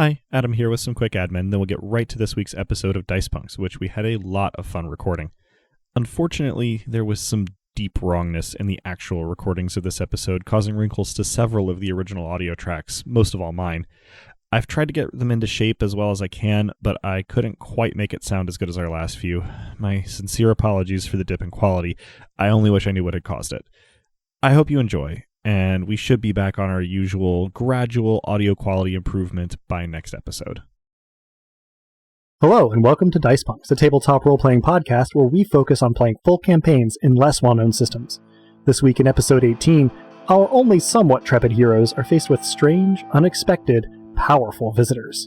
Hi, Adam here with some quick admin, then we'll get right to this week's episode of Dice Punks, which we had a lot of fun recording. Unfortunately, there was some deep wrongness in the actual recordings of this episode, causing wrinkles to several of the original audio tracks, most of all mine. I've tried to get them into shape as well as I can, but I couldn't quite make it sound as good as our last few. My sincere apologies for the dip in quality. I only wish I knew what had caused it. I hope you enjoy, and we should be back on our usual gradual audio quality improvement by next episode. Hello, and welcome to Dice Punks, a tabletop role-playing podcast where we focus on playing full campaigns in less well-known systems. This week in episode 18, our only somewhat trepid heroes are faced with strange, unexpected, powerful visitors.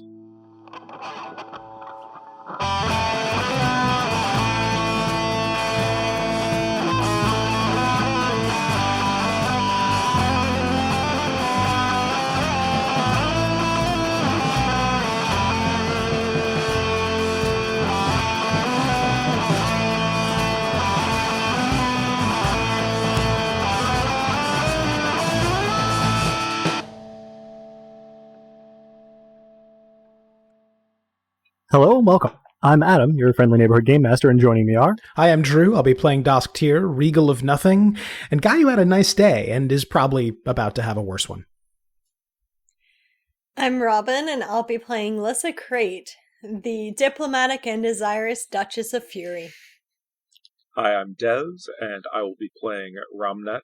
Hello and welcome. I'm Adam, your friendly neighborhood game master, and joining me are... Hi, I'm Drew. I'll be playing Dask here, Regal of Nothing, and guy who had a nice day and is probably about to have a worse one. I'm Robin, and I'll be playing Lyssa, the diplomatic and desirous Duchess of Fury. Hi, I'm Des, and I will be playing Ramnet,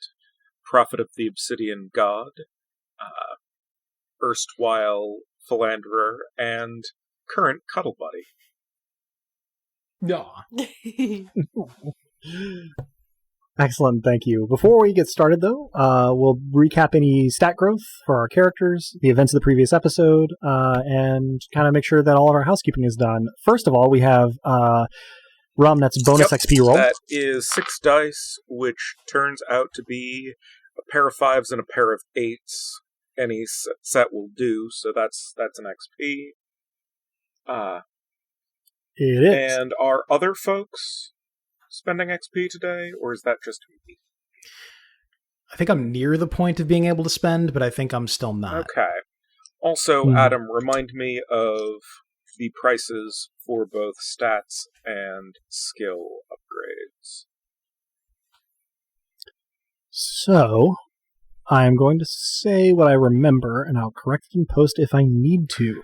Prophet of the Obsidian God, erstwhile philanderer, and current cuddle buddy. Aw. Excellent, thank you. Before we get started, though, we'll recap any stat growth for our characters, the events of the previous episode, and kind of make sure that all of our housekeeping is done. First of all, we have Ramnet's bonus XP roll. That is 6 dice, which turns out to be a pair of 5s and a pair of 8s. Any set will do, so that's an XP. It is. And are other folks spending XP today, or is that just me? I think I'm near the point of being able to spend, but I think I'm still not. Okay. Also, Adam, remind me of the prices for both stats and skill upgrades. So, I'm going to say what I remember, and I'll correct it in post if I need to.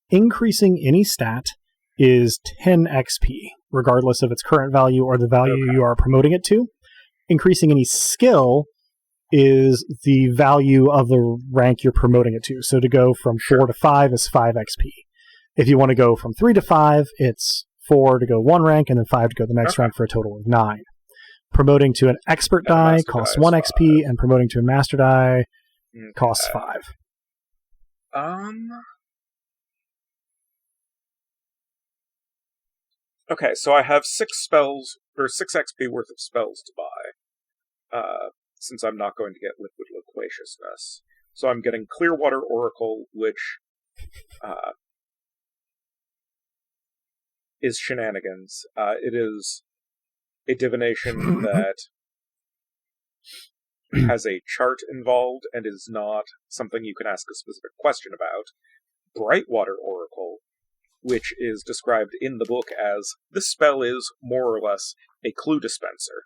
Increasing any stat is 10 XP, regardless of its current value or the value you are promoting it to. Increasing any skill is the value of the rank you're promoting it to. So to go from 4 to 5 is 5 XP. If you want to go from 3 to 5, it's 4 to go 1 rank, and then 5 to go the next rank for a total of 9. Promoting to an expert die costs 1 XP, and promoting to a master die costs 5. Okay, so I have 6 spells, or 6 XP worth of spells to buy, since I'm not going to get Liquid Loquaciousness. So I'm getting Clearwater Oracle, which is shenanigans. It is a divination that has a chart involved and is not something you can ask a specific question about. Brightwater Oracle, which is described in the book as, this spell is, more or less, a clue dispenser.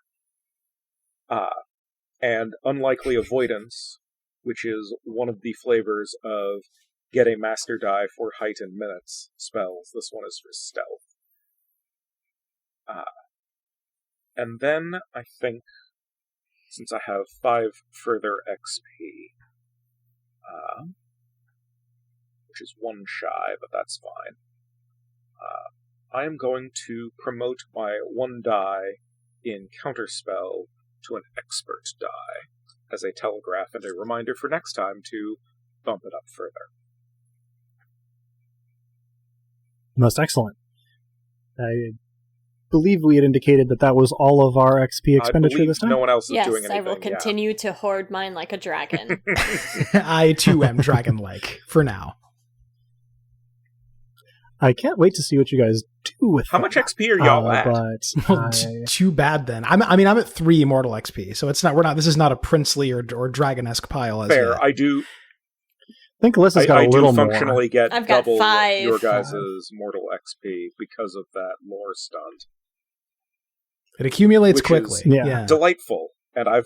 And Unlikely Avoidance, which is one of the flavors of get a master die for height and minutes spells. This one is for stealth. And then, I think, since I have 5 further XP, which is 1 shy, but that's fine, I am going to promote my 1 die in Counterspell to an Expert die as a telegraph and a reminder for next time to bump it up further. Most excellent. I believe we had indicated that was all of our XP expenditure this time. No one else is doing anything. Yes, I will continue to hoard mine like a dragon. I, too, am dragon-like, for now. I can't wait to see what you guys do with How much XP are y'all at? Well, too bad then. I'm at 3 immortal XP, so it's not. This is not a princely or dragon-esque pile. Fair, I do. think Alyssa's got I a little do more. functionally get I've got double 5. your guys' mortal XP because of that lore stunt. It accumulates Which quickly. is Yeah. delightful. And I've,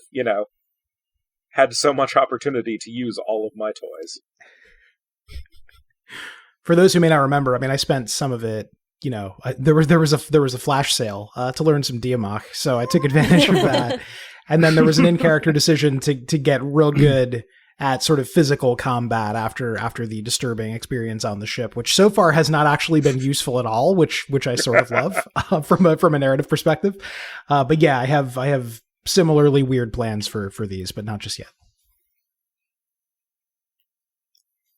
had so much opportunity to use all of my toys. For those who may not remember, I mean, I spent some of it. There was a flash sale to learn some Diamok, so I took advantage of that. And then there was an in-character decision to get real good at sort of physical combat after the disturbing experience on the ship, which so far has not actually been useful at all, which I sort of love from a narrative perspective. But yeah, I have similarly weird plans for these, but not just yet.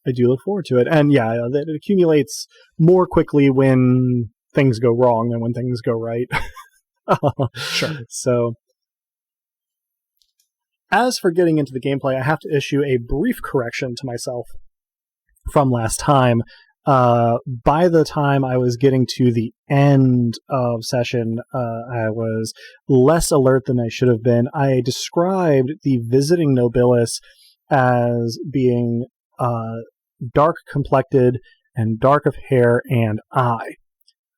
I do look forward to it. And yeah, it accumulates more quickly when things go wrong than when things go right. Sure. So, as for getting into the gameplay, I have to issue a brief correction to myself from last time. By the time I was getting to the end of session, I was less alert than I should have been. I described the visiting nobilis as being dark complected and dark of hair and eye.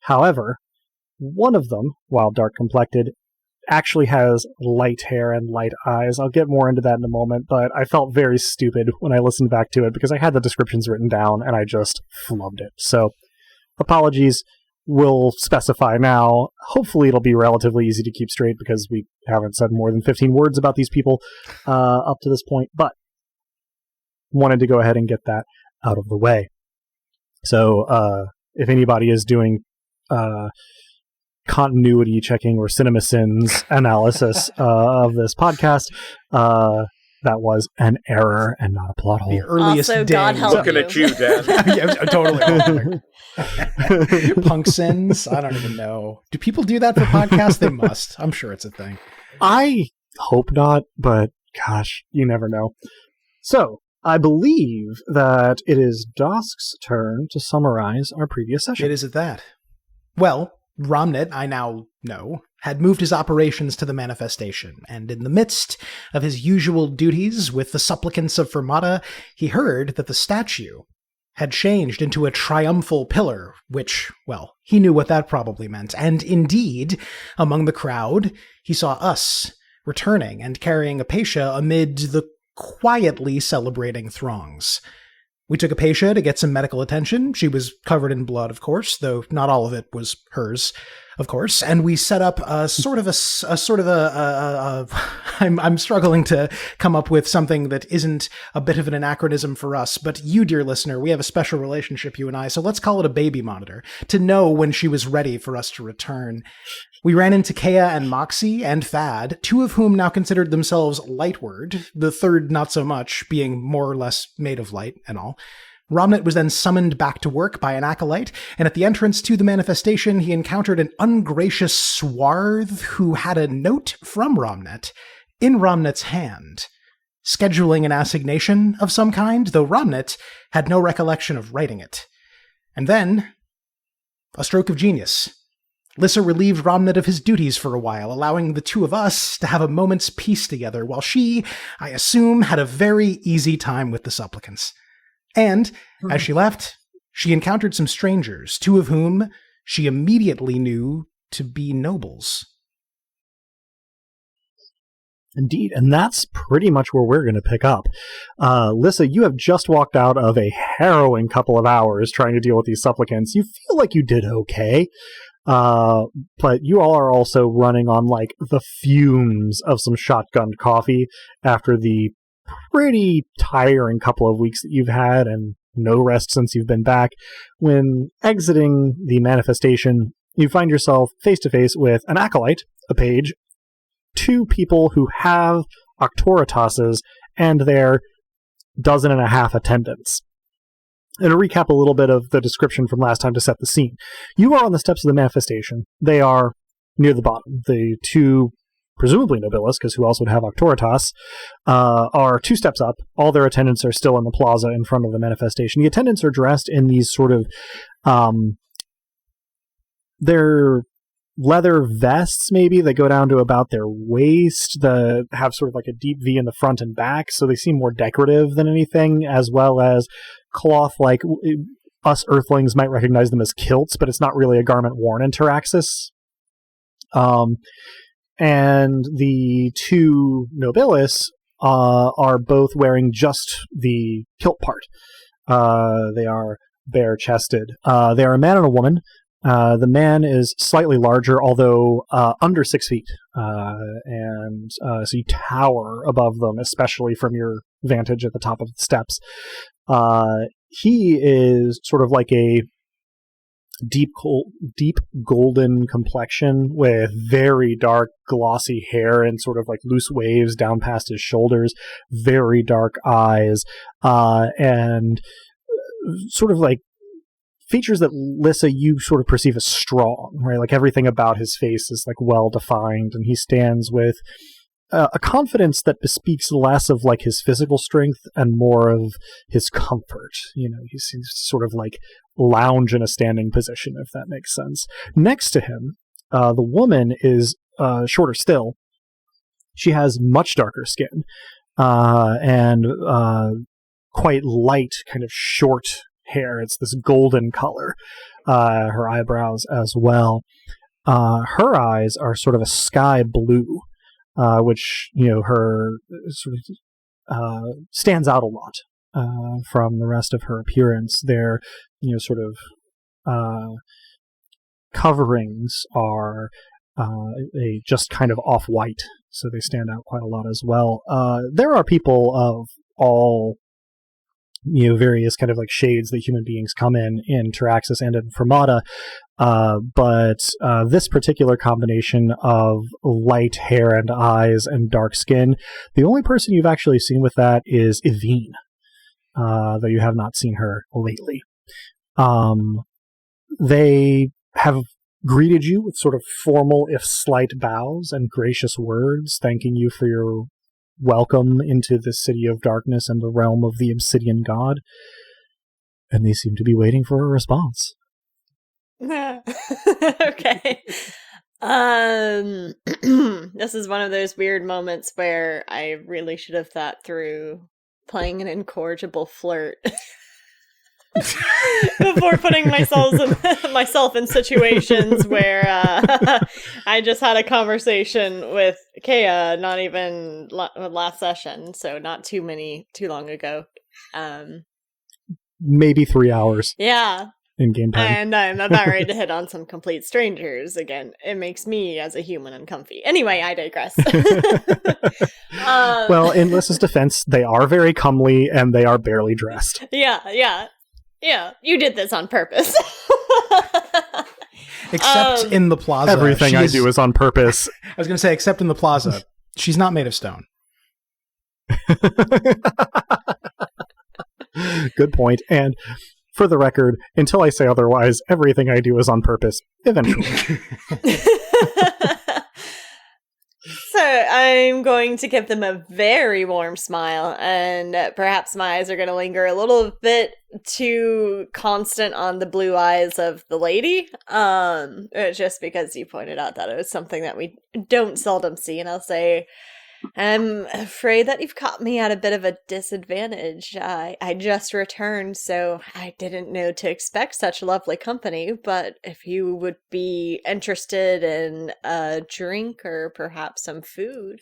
However, one of them, while dark complected, actually has light hair and light eyes. I'll get more into that in a moment, but I felt very stupid when I listened back to it because I had the descriptions written down and I just flubbed it. So, apologies. We'll specify now. Hopefully it'll be relatively easy to keep straight because we haven't said more than 15 words about these people up to this point, but wanted to go ahead and get that out of the way. So, if anybody is doing continuity checking or CinemaSins analysis of this podcast, that was an error and not a plot hole. The earliest Also, day. God help Looking at you, Dan. Yeah, totally. Punk sins? I don't even know. Do people do that for podcasts? They must. I'm sure it's a thing. I hope not, but gosh, you never know. So, I believe that it is Dask's turn to summarize our previous session. It is at that. Well, Ramnet, I now know, had moved his operations to the manifestation, and in the midst of his usual duties with the supplicants of Fermata, he heard that the statue had changed into a triumphal pillar, which, well, he knew what that probably meant. And indeed, among the crowd, he saw us returning and carrying Apatia amid the quietly celebrating throngs. We took Apatia to get some medical attention. She was covered in blood, of course, though not all of it was hers, of course. And we set up I'm struggling to come up with something that isn't a bit of an anachronism for us, but you, dear listener, we have a special relationship, you and I, so let's call it a baby monitor, to know when she was ready for us to return. We ran into Kea and Moxie and Fad, two of whom now considered themselves lightward, the third not so much, being more or less made of light and all. Ramnet was then summoned back to work by an acolyte, and at the entrance to the manifestation, he encountered an ungracious swarth who had a note from Ramnet in Ramnet's hand, scheduling an assignation of some kind, though Ramnet had no recollection of writing it. And then, a stroke of genius. Lyssa relieved Ramnet of his duties for a while, allowing the two of us to have a moment's peace together, while she, I assume, had a very easy time with the supplicants. And, as she left, she encountered some strangers, two of whom she immediately knew to be nobles. Indeed, and that's pretty much where we're going to pick up. Lyssa, you have just walked out of a harrowing couple of hours trying to deal with these supplicants. You feel like you did okay, but you all are also running on like the fumes of some shotgunned coffee after the pretty tiring couple of weeks that you've had and no rest since you've been back. When exiting the manifestation, you find yourself face to face with an acolyte, a page, two people who have Octoritas's, and their 12.5 attendants. And to recap a little bit of the description from last time to set the scene. You are on the steps of the manifestation. They are near the bottom. The two, presumably nobilis, because who else would have Octoritas, are 2 steps up. All their attendants are still in the plaza in front of the manifestation. The attendants are dressed in these sort of... they're leather vests maybe that go down to about their waist, that have sort of like a deep V in the front and back, so they seem more decorative than anything, as well as cloth like us Earthlings might recognize them as kilts, but it's not really a garment worn in Taraxis. And the two nobilis are both wearing just the kilt part. They are bare-chested. They are a man and a woman. The man is slightly larger, although under 6 feet. So you tower above them, especially from your vantage at the top of the steps. He is sort of like a deep golden complexion with very dark glossy hair and sort of like loose waves down past his shoulders, very dark eyes, and sort of like features that Lyssa you sort of perceive as strong, right? Like everything about his face is like well defined, and he stands with a confidence that bespeaks less of like his physical strength and more of his comfort. He seems sort of like lounge in a standing position, if that makes sense. Next to him, the woman is shorter still. She has much darker skin and quite light, kind of short hair. It's this golden color. Her eyebrows as well. Her eyes are sort of a sky blue. Which her sort of stands out a lot from the rest of her appearance. Their sort of coverings are a just kind of off-white, so they stand out quite a lot as well. There are people of all various kind of like shades that human beings come in Taraxis and in Fermata. But this particular combination of light hair and eyes and dark skin, the only person you've actually seen with that is Evine, though you have not seen her lately. They have greeted you with sort of formal, if slight, bows and gracious words, thanking you for your welcome into the city of darkness and the realm of the obsidian god. And they seem to be waiting for a response. Okay. This is one of those weird moments where I really should have thought through playing an incorrigible flirt before putting myself in situations where I just had a conversation with Kea, not even last session, so not too long ago. Maybe 3 hours. Yeah. In game time. And I'm about ready to hit on some complete strangers again. It makes me, as a human, uncomfy. Anyway, I digress. Well, in Lyssa's defense, they are very comely and they are barely dressed. Yeah. You did this on purpose. Except in the plaza. Everything I do is on purpose. I was going to say, except in the plaza. She's not made of stone. Good point. And for the record, until I say otherwise, everything I do is on purpose, eventually. So I'm going to give them a very warm smile, and perhaps my eyes are going to linger a little bit too constant on the blue eyes of the lady, just because you pointed out that it was something that we don't seldom see, and I'll say, I'm afraid that you've caught me at a bit of a disadvantage. I just returned, so I didn't know to expect such lovely company, but if you would be interested in a drink or perhaps some food,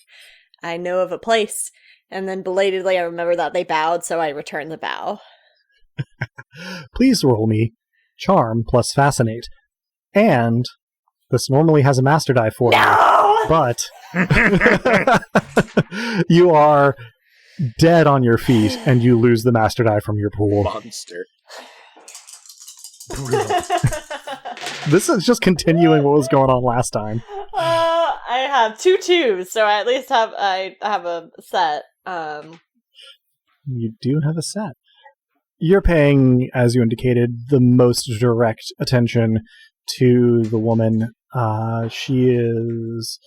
I know of a place. And then belatedly I remember that they bowed, so I returned the bow. Please roll me Charm plus Fascinate. And this normally has a master die for you, but you are dead on your feet and you lose the master die from your pool. Monster. This is just continuing what was going on last time. I have 2 2s, so I at least have a set. You do have a set. You're paying, as you indicated, the most direct attention to the woman. She is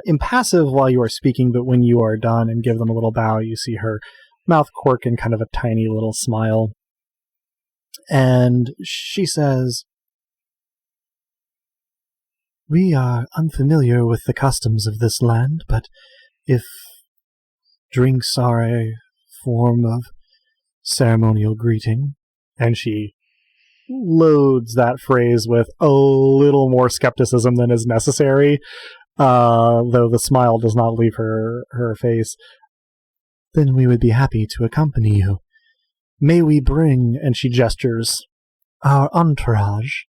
impassive while you are speaking, but when you are done and give them a little bow, you see her mouth quirk in kind of a tiny little smile. And she says, We are unfamiliar with the customs of this land, but if drinks are a form of ceremonial greeting, and she loads that phrase with a little more skepticism than is necessary, though the smile does not leave her face, then we would be happy to accompany you. May we bring, and she gestures, our entourage?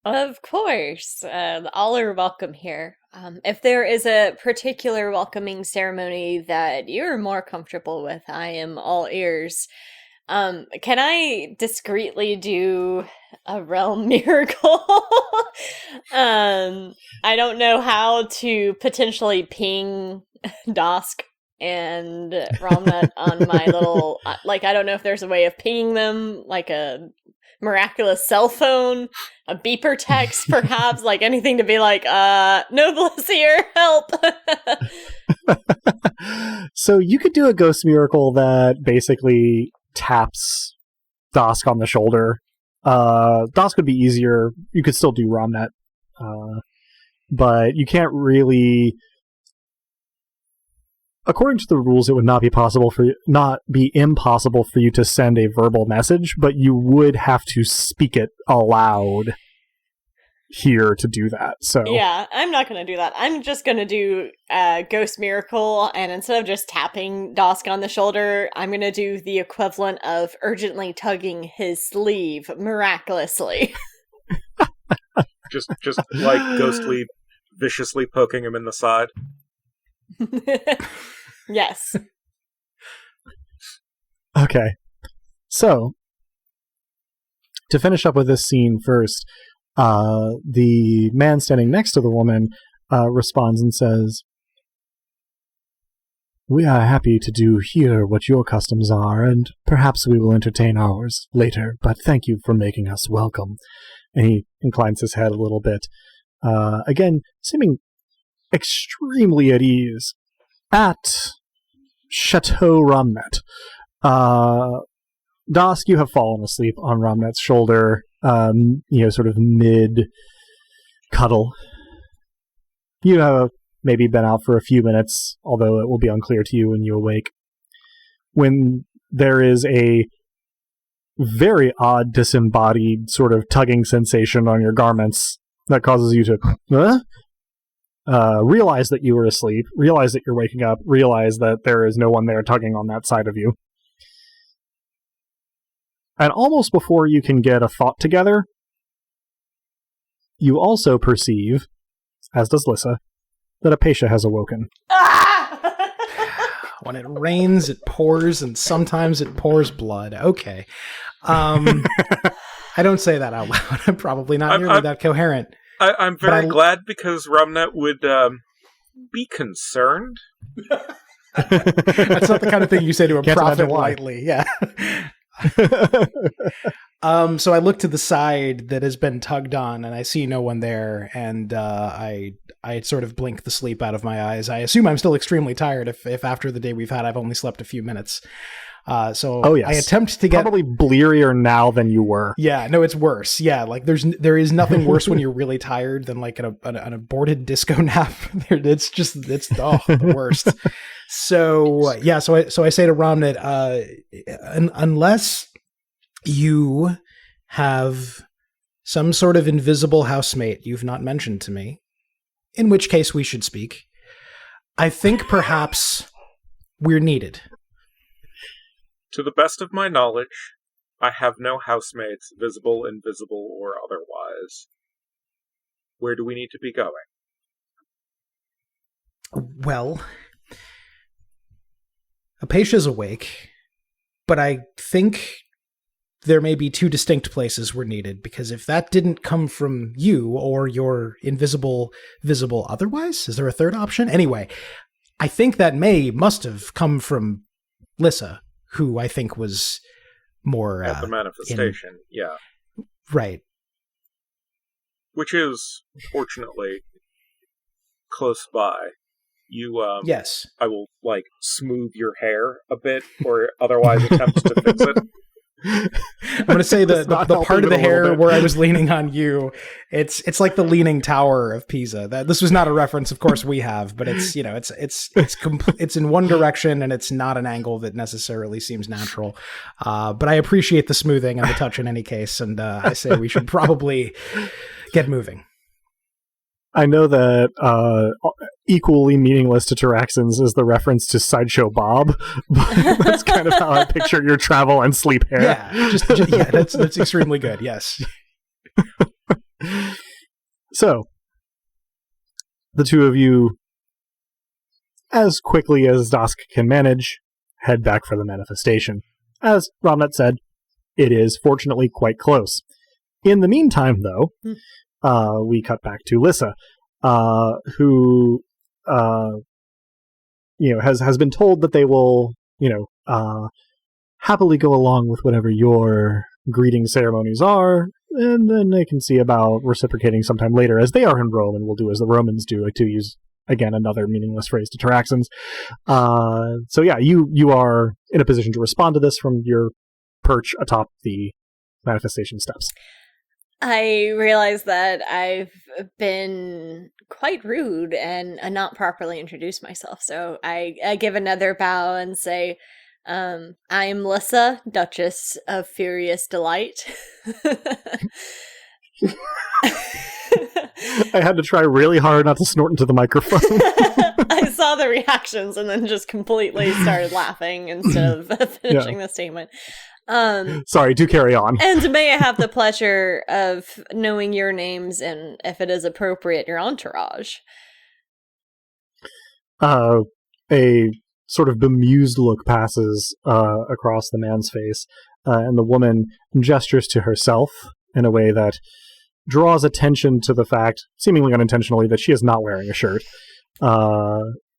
Of course. All are welcome here. If there is a particular welcoming ceremony that you're more comfortable with, I am all ears. Can I discreetly do a realm miracle? I don't know how to potentially ping Dask and Ramnet on my little, I don't know if there's a way of pinging them, like a miraculous cell phone, a beeper text, perhaps, like anything to be like, Noblesse here, help! So you could do a ghost miracle that basically taps Dask on the shoulder. Dask would be easier. You could still do Ramnet. But you can't really... According to the rules, it would not be impossible for you to send a verbal message, but you would have to speak it aloud here to do that. So yeah, I'm not going to do that. I'm just going to do Ghost Miracle, and instead of just tapping Dask on the shoulder, I'm going to do the equivalent of urgently tugging his sleeve miraculously. just like ghostly, viciously poking him in the side. Yes. Okay. So, to finish up with this scene first, the man standing next to the woman responds and says, "We are happy to do here what your customs are, and perhaps we will entertain ours later, but thank you for making us welcome." And he inclines his head a little bit, again, seeming extremely at ease. At Chateau Ramnet, Dask, you have fallen asleep on Ramnet's shoulder, sort of mid-cuddle. You have maybe been out for a few minutes, although it will be unclear to you when you awake, when there is a very odd disembodied sort of tugging sensation on your garments that causes you to realize that you were asleep, realize that you're waking up, realize that there is no one there tugging on that side of you. And almost before you can get a thought together, you also perceive, as does Lyssa, that Apatia has awoken. When it rains, it pours, and sometimes it pours blood. Okay. I don't say that out loud. I'm probably not nearly that coherent. I'm very glad, because Ramnet would be concerned. That's not the kind of thing you say to a prophet lightly. Yeah. So I look to the side that has been tugged on, and I see no one there, and I sort of blink the sleep out of my eyes. I assume I'm still extremely tired if after the day we've had I've only slept a few minutes. So yes. I attempt to get probably blearier now than you were. Yeah, no, it's worse. Yeah, like there is nothing worse when you're really tired than like an aborted disco nap. It's the worst. So yeah, so I say to Ramnet, unless you have some sort of invisible housemate you've not mentioned to me, in which case we should speak, I think perhaps we're needed. To the best of my knowledge, I have no housemates, visible, invisible, or otherwise. Where do we need to be going? Well, Apatia's awake, but I think there may be two distinct places we're needed, because if that didn't come from you or your invisible, visible otherwise, is there a third option? Anyway, I think that must have come from Lyssa, who I think was more... At the manifestation, yeah. Right. Which is, fortunately, close by. You, yes. I will, smooth your hair a bit, or otherwise attempt to fix it. I'm going to say the not part helping of it the a little hair bit. where I was leaning on you, it's like the Leaning Tower of Pisa. This was not a reference, of course, we have, but it's it's in one direction and it's not an angle that necessarily seems natural. But I appreciate the smoothing and the touch in any case, and I say we should probably get moving. I know that equally meaningless to Taraxans is the reference to Sideshow Bob, but that's kind of how I picture your travel and sleep hair. Yeah, that's extremely good. Yes. So, the two of you, as quickly as Dask can manage, head back for the manifestation. As Ramnet said, it is fortunately quite close. In the meantime, though, we cut back to Lyssa, who, has been told that they will, happily go along with whatever your greeting ceremonies are, and then they can see about reciprocating sometime later, as they are in Rome and will do as the Romans do, to use, again, another meaningless phrase to Taraxans. So yeah, you are in a position to respond to this from your perch atop the manifestation steps. I realize that I've been quite rude and not properly introduced myself, so I give another bow and say, I'm Lyssa, Duchess of Furious Delight. I had to try really hard not to snort into the microphone. I saw the reactions and then just completely started laughing instead of finishing the statement. Sorry, do carry on. And may I have the pleasure of knowing your names and, if it is appropriate, your entourage? A sort of bemused look passes across the man's face, and the woman gestures to herself in a way that draws attention to the fact, seemingly unintentionally, that she is not wearing a shirt.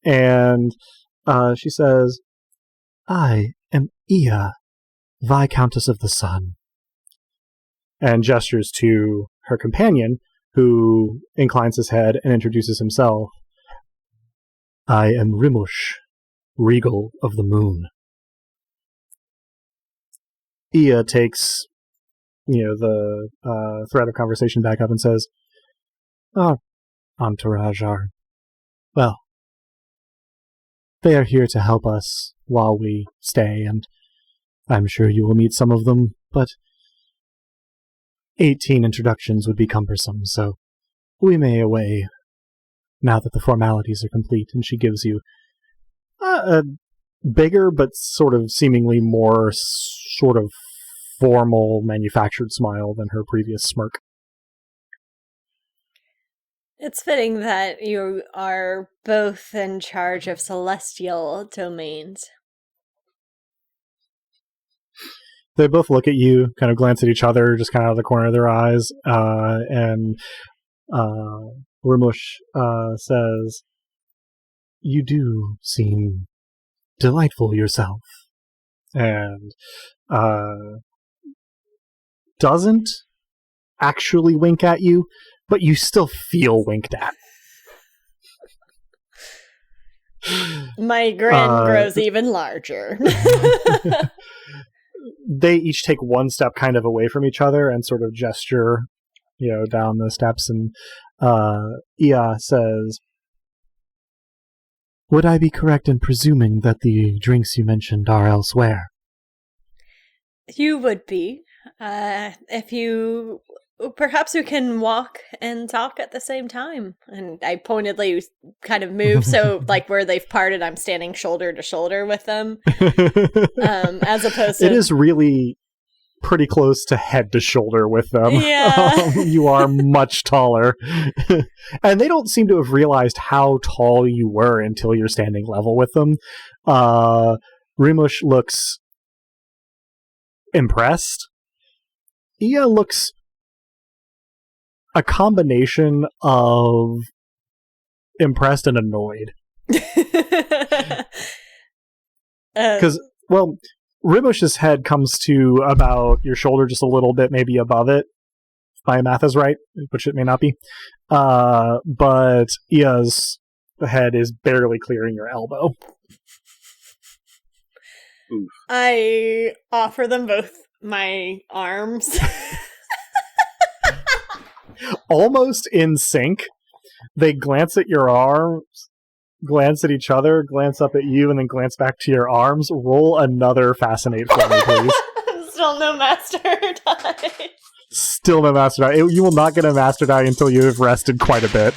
And she says, "I am Ia, Viscountess of the Sun," and gestures to her companion, who inclines his head and introduces himself. "I am Rimush, Regal of the Moon." Ia takes, the thread of conversation back up and says, "Our entourage are, well, they are here to help us while we stay, and I'm sure you will meet some of them, but 18 introductions would be cumbersome, so we may away now that the formalities are complete." And she gives you a bigger but sort of seemingly more sort of formal manufactured smile than her previous smirk. It's fitting that you are both in charge of celestial domains. They both look at you, kind of glance at each other, just kind of out of the corner of their eyes, and Rimush says, "You do seem delightful yourself," and doesn't actually wink at you, but you still feel winked at. My grin grows even larger. They each take one step kind of away from each other and sort of gesture, down the steps, and Ia says, "Would I be correct in presuming that the drinks you mentioned are elsewhere?" You would be. If you... Perhaps we can walk and talk at the same time. And I pointedly kind of move, so like where they've parted, I'm standing shoulder to shoulder with them. As opposed to... It is really pretty close to head to shoulder with them. Yeah. You are much taller. And they don't seem to have realized how tall you were until you're standing level with them. Rimush looks impressed. Ia looks a combination of impressed and annoyed. Because, Rimush's head comes to about your shoulder, just a little bit, maybe above it. If my math is right, which it may not be. But Ia's head is barely clearing your elbow. I offer them both my arms. Almost in sync, they glance at your arms, glance at each other, glance up at you, and then glance back to your arms. Roll another fascinate for me, please. Still no master dice. Still no master die. You will not get a master die until you have rested quite a bit.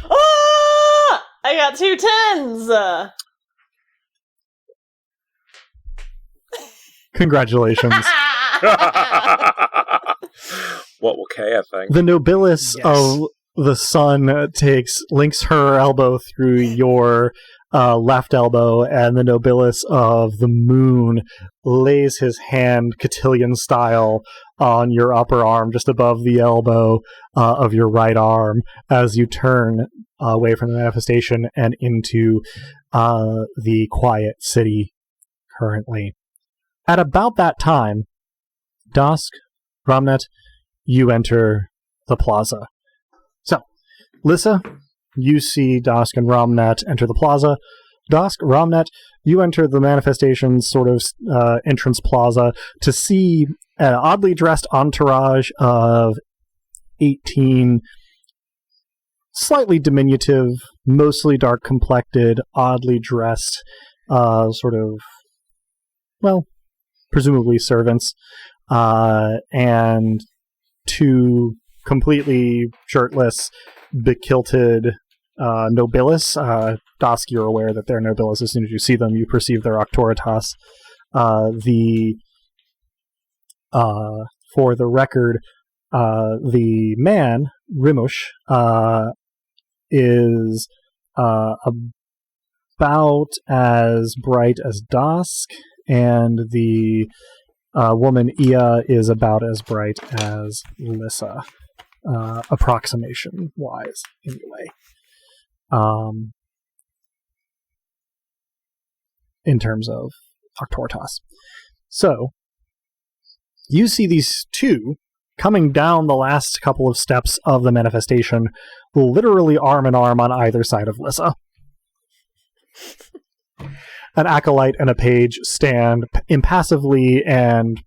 Ah! I got 2 10s. Congratulations. What will Kaya think? The nobilis Yes. of the sun links her elbow through your left elbow, and the nobilis of the moon lays his hand cotillion style on your upper arm, just above the elbow of your right arm, as you turn away from the manifestation and into the quiet city currently. At about that time, Dask, Ramnet, you enter the plaza. So, Lyssa, you see Dask and Ramnet enter the plaza. Dask, Ramnet, you enter the manifestation sort of entrance plaza to see an oddly dressed entourage of 18 slightly diminutive, mostly dark-complected, oddly dressed, presumably servants, and 2 completely shirtless, bekilted nobilis. Dask, you're aware that they're nobilis. As soon as you see them, you perceive their auctoritas. For the record, the man, Rimush, is about as bright as Dask, and the woman, Ia, is about as bright as Lyssa, approximation-wise, anyway. In terms of auctoritas. So, you see these 2 coming down the last couple of steps of the manifestation, literally arm in arm on either side of Lyssa. An acolyte and a page stand impassively and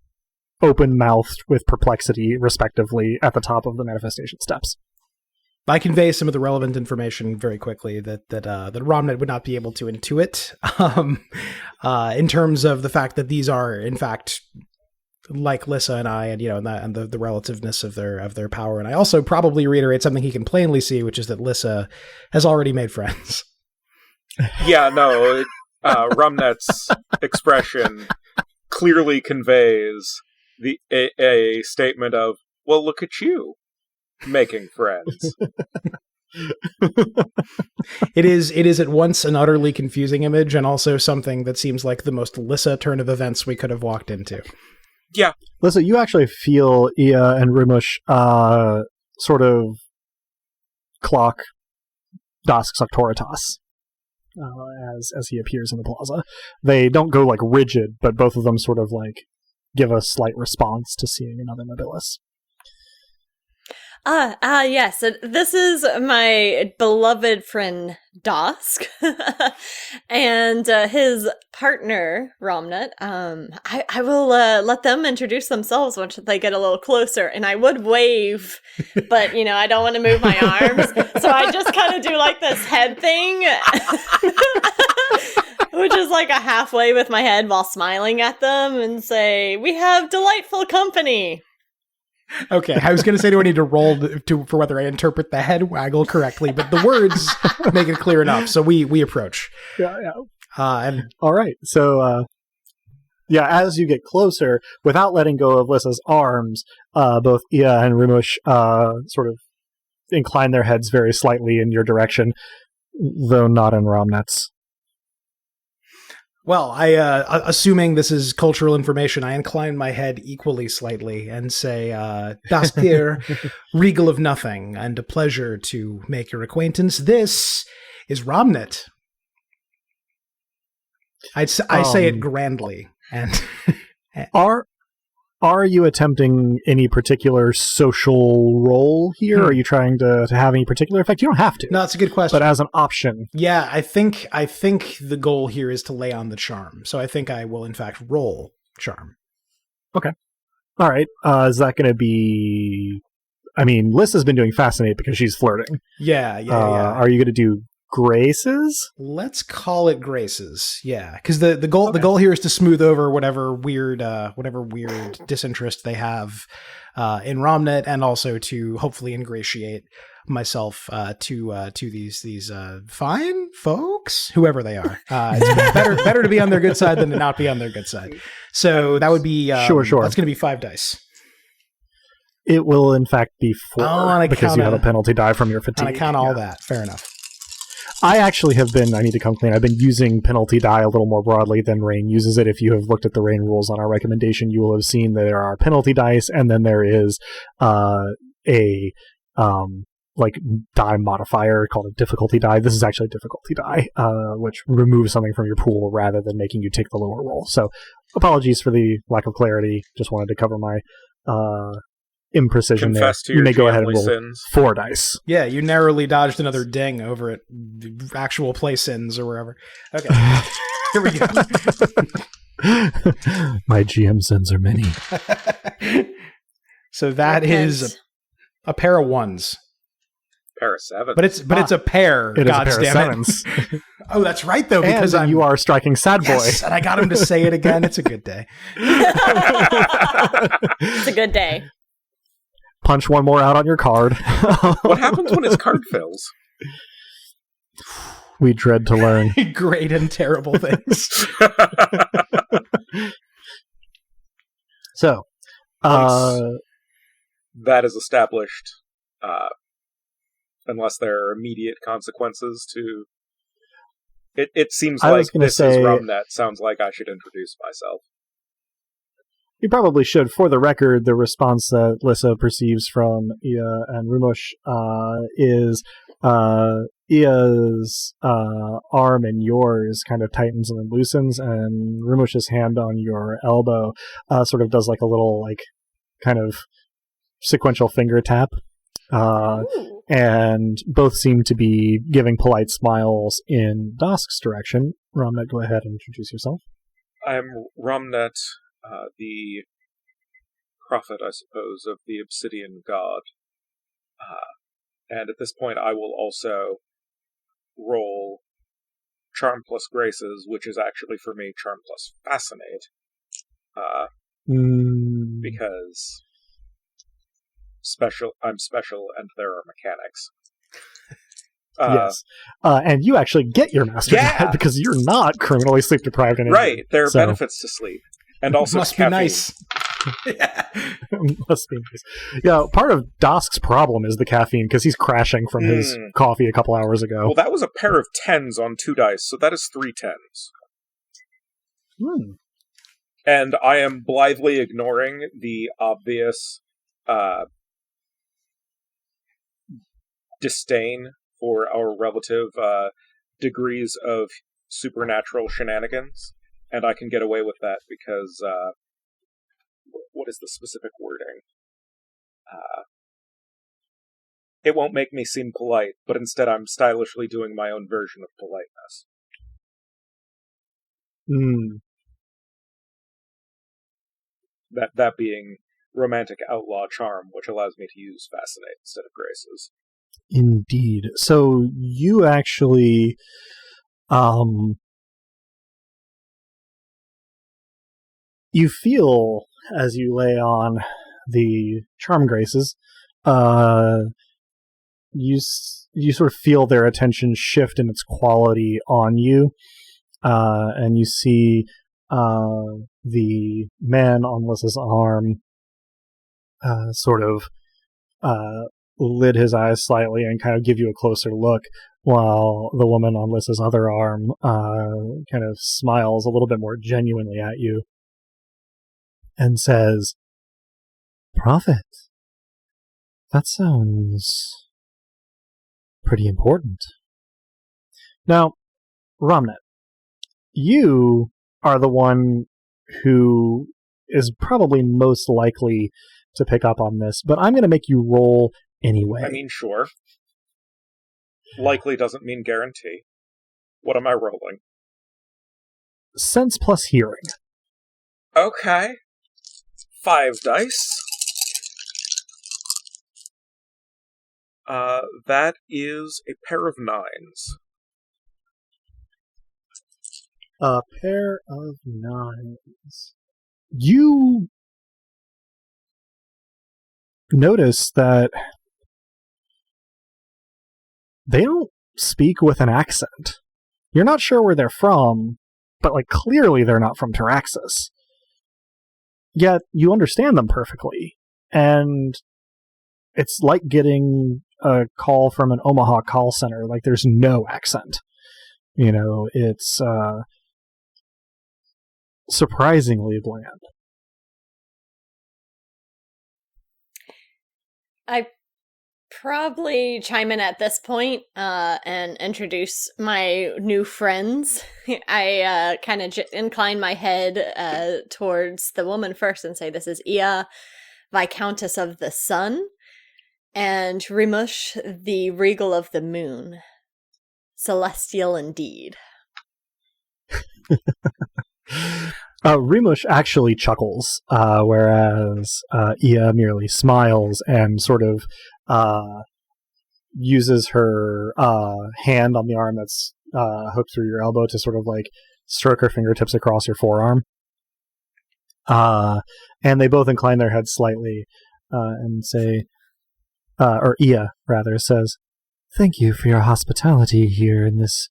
open-mouthed with perplexity, respectively, at the top of the manifestation steps. I convey some of the relevant information very quickly that Ramnet would not be able to intuit, in terms of the fact that these are, in fact, like Lyssa and I, and and the relativeness of their power. And I also probably reiterate something he can plainly see, which is that Lyssa has already made friends. Yeah, no, Ramnet's expression clearly conveys a statement of, well, look at you, making friends. It is at once an utterly confusing image and also something that seems like the most Lyssa turn of events we could have walked into. Yeah. Listen, you actually feel Ia and Rimush sort of clock Dask's auctoritas as he appears in the plaza. They don't go like rigid, but both of them sort of like give a slight response to seeing another nobilis. Yes. This is my beloved friend Dask and his partner Ramnet. I will let them introduce themselves once they get a little closer, and I would wave, but I don't want to move my arms, so I just kind of do like this head thing, which is like a halfway with my head while smiling at them, and say, "We have delightful company." Okay, I was going to say, do I need to roll for whether I interpret the head waggle correctly, but the words make it clear enough, so we approach. Yeah. And all right, so as you get closer, without letting go of Lyssa's arms, both Ia and Rimush sort of incline their heads very slightly in your direction, though not in Ramnet's. Well, I assuming this is cultural information, I incline my head equally slightly and say, Dask here, regal of nothing, and a pleasure to make your acquaintance. This is Ramnet. I say it grandly. And Are you attempting any particular social role here? Are you trying to have any particular effect? You don't have to. No, it's a good question. But as an option. Yeah, I think the goal here is to lay on the charm. So I think I will, in fact, roll charm. All right. Is that going to be... I mean, Lyssa's been doing Fascinate because she's flirting. Yeah. Are you going to do Graces? Let's call it Graces. Yeah, because the goal here is to smooth over whatever weird disinterest they have in Ramnet, and also to hopefully ingratiate myself to these fine folks, whoever they are. It's better to be on their good side than to not be on their good side. So that would be sure. That's going to be 5 dice. It will, in fact, be 4 account because you have a penalty die from your fatigue. On account of all that, fair enough. I actually have been, I need to come clean, I've been using penalty die a little more broadly than Rain uses it. If you have looked at the Rain rules on our recommendation, you will have seen that there are penalty dice, and then there is a die modifier called a difficulty die. This is actually a difficulty die, which removes something from your pool rather than making you take the lower roll. So apologies for the lack of clarity. Just wanted to cover my imprecision there. You may go ahead and roll sins. 4 dice. Yeah, you narrowly dodged another ding over at actual play sins or wherever. Okay, here we go. My GM sins are many. So that is a pair of 1s. Pair of 7s. But it's a pair. It is a pair of 7s. Oh, that's right though, because you are striking sad boy. Yes, and I got him to say it again. It's a good day. It's a good day. Punch one more out on your card. What happens when his card fills? We dread to learn. Great and terrible things. So, that is established, unless there are immediate consequences to... It seems like this is Ramnet. Sounds like I should introduce myself. You probably should. For the record, the response that Lyssa perceives from Ia and Rumush is Ia's arm and yours kind of tightens and then loosens, and Rumush's hand on your elbow sort of does like a little kind of sequential finger tap. And both seem to be giving polite smiles in Dask's direction. Ramnet, go ahead and introduce yourself. I'm Ramnet, the prophet, I suppose, of the Obsidian God. And at this point, I will also roll Charm plus Graces, which is actually for me Charm plus Fascinate. Because I'm special, and there are mechanics. Yes. And you actually get your master die because you're not criminally sleep deprived anymore. Right. There are benefits to sleep. And also must caffeine. Be nice. Must be nice. Yeah, part of Dask's problem is the caffeine because he's crashing from his coffee a couple hours ago. Well, that was a pair of 10s on 2 dice, so that is 3 10s. And I am blithely ignoring the obvious disdain for our relative degrees of supernatural shenanigans, and I can get away with that because what is the specific wording? It won't make me seem polite, but instead I'm stylishly doing my own version of politeness. That being romantic outlaw charm, which allows me to use Fascinate instead of Graces. Indeed. So you actually you feel, as you lay on the charm graces, you sort of feel their attention shift in its quality on you, and you see the man on Lyssa's arm sort of lid his eyes slightly and kind of give you a closer look, while the woman on Lyssa's other arm kind of smiles a little bit more genuinely at you and says, "Prophet, that sounds pretty important." Now, Ramnet, you are the one who is probably most likely to pick up on this, but I'm going to make you roll anyway. I mean, sure. Likely doesn't mean guarantee. What am I rolling? Sense plus hearing. Okay. 5 dice. That is a pair of 9s. A pair of 9s. You notice that they don't speak with an accent. You're not sure where they're from, but clearly they're not from Taraxis. Yet you understand them perfectly, and it's like getting a call from an Omaha call center. There's no accent. It's surprisingly bland. I probably chime in at this point and introduce my new friends. I kind of incline my head towards the woman first and say, this is Ia, Viscountess of the Sun, and Rimush, the Regal of the Moon. Celestial indeed. Rimush actually chuckles, whereas Ia merely smiles and sort of uses her hand on the arm that's hooked through your elbow to sort of stroke her fingertips across your forearm. And they both incline their heads slightly and say, or Ia rather says, "Thank you for your hospitality here in this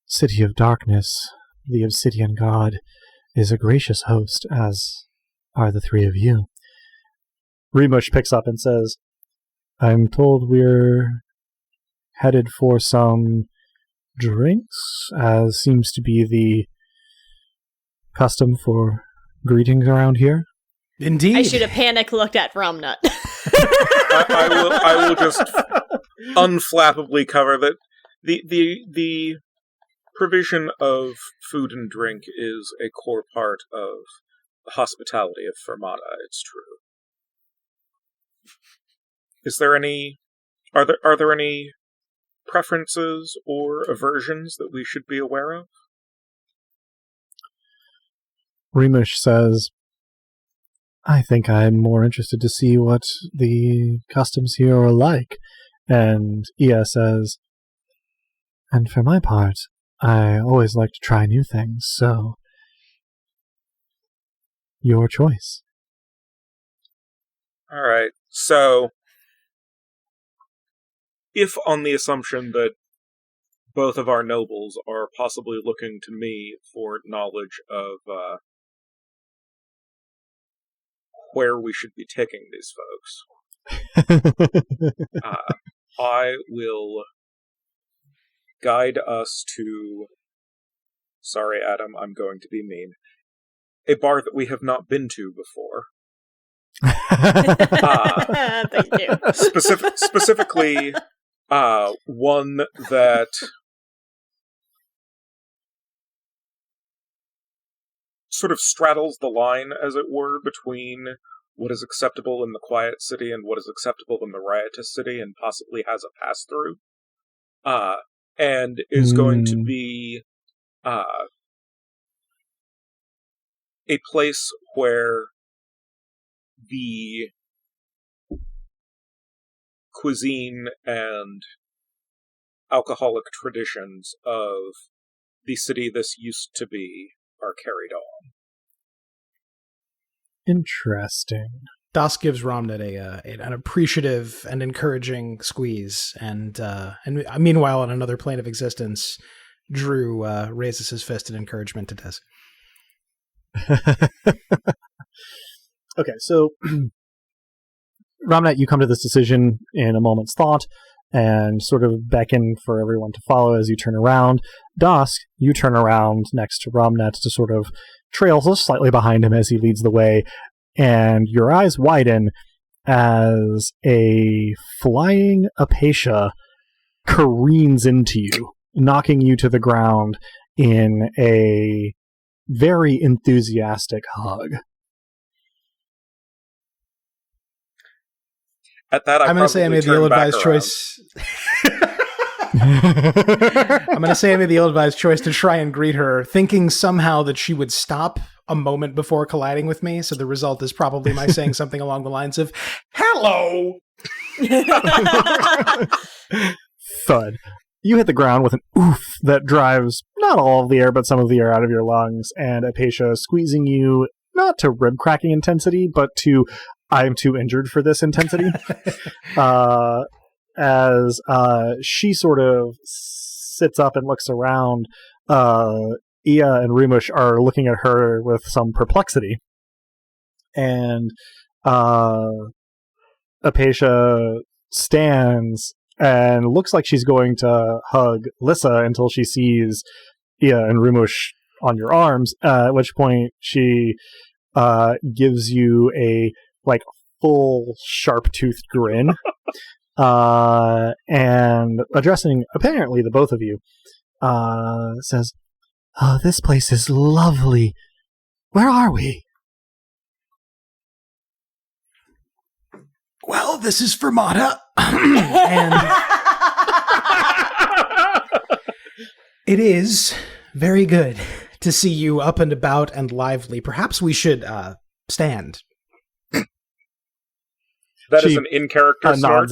city of darkness. The Obsidian God is a gracious host, as are the three of you." Rimush picks up and says, "I'm told we're headed for some drinks, as seems to be the custom for greetings around here." Indeed. I should have panic looked at Ramnet. I will just unflappably cover that the provision of food and drink is a core part of the hospitality of Fermata, it's true. Are there any preferences or aversions that we should be aware of? Rimush says, "I think I'm more interested to see what the customs here are like." And Ia says, "And for my part, I always like to try new things, so your choice." All right, so if on the assumption that both of our nobles are possibly looking to me for knowledge of where we should be taking these folks, I will guide us to... Sorry, Adam, I'm going to be mean. A bar that we have not been to before. Thank you. Specifically, one that sort of straddles the line, as it were, between what is acceptable in the quiet city and what is acceptable in the riotous city, and possibly has a pass-through. And is going to be a place where the cuisine and alcoholic traditions of the city this used to be are carried on. Interesting. Dask gives Ramnet an appreciative and encouraging squeeze, and meanwhile, on another plane of existence, Drew raises his fist in encouragement to Dask. Okay, so Ramnet, you come to this decision in a moment's thought and sort of beckon for everyone to follow as you turn around. Dask, you turn around next to Ramnet to sort of trail slightly behind him as he leads the way, and your eyes widen as a flying Apacia careens into you, knocking you to the ground in a very enthusiastic hug. At that, I'm going to say I made the ill-advised choice. I'm going to say I made the ill-advised choice to try and greet her, thinking somehow that she would stop a moment before colliding with me. So the result is probably my saying something along the lines of, "Hello!" Thud. You hit the ground with an oof that drives not all of the air, but some of the air out of your lungs, and Apatia squeezing you, not to rib-cracking intensity, but to I'm too injured for this intensity. As she sort of sits up and looks around, Ia and Rimush are looking at her with some perplexity. And Apatia stands and looks like she's going to hug Lyssa until she sees Ia and Rimush on your arms, at which point she gives you a full sharp-toothed grin, and addressing apparently the both of you, says, "Oh, this place is lovely. Where are we?" Well, this is Fermata, and it is very good to see you up and about and lively. Perhaps we should stand. That is an in-character sword.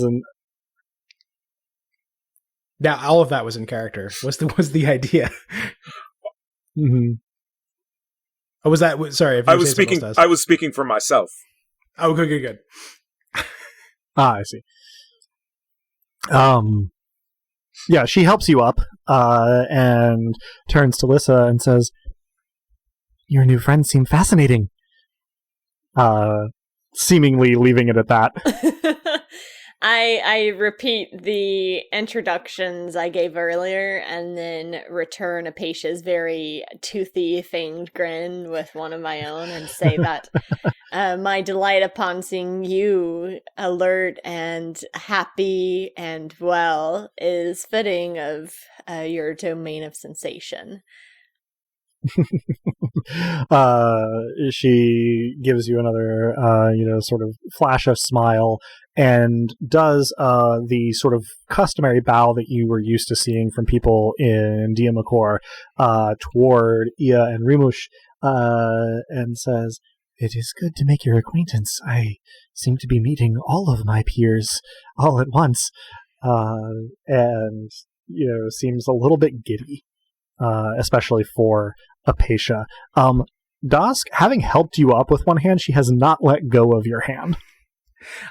Yeah, all of that was in character. Was the idea? Mm-hmm. Oh, was that? Sorry, if you I was speaking for myself. Oh, good. I see. Yeah, she helps you up, and turns to Lyssa and says, "Your new friends seem fascinating." Seemingly leaving it at that. I repeat the introductions I gave earlier and then return Apatia's very toothy, fanged grin with one of my own and say that my delight upon seeing you alert and happy and well is fitting of your domain of sensation. She gives you another, sort of flash of smile and does the sort of customary bow that you were used to seeing from people in Diamakor toward Ia and Rimush, and says, "It is good to make your acquaintance. I seem to be meeting all of my peers all at once," and, seems a little bit giddy, especially for Apatia. Dask, having helped you up with one hand, she has not let go of your hand.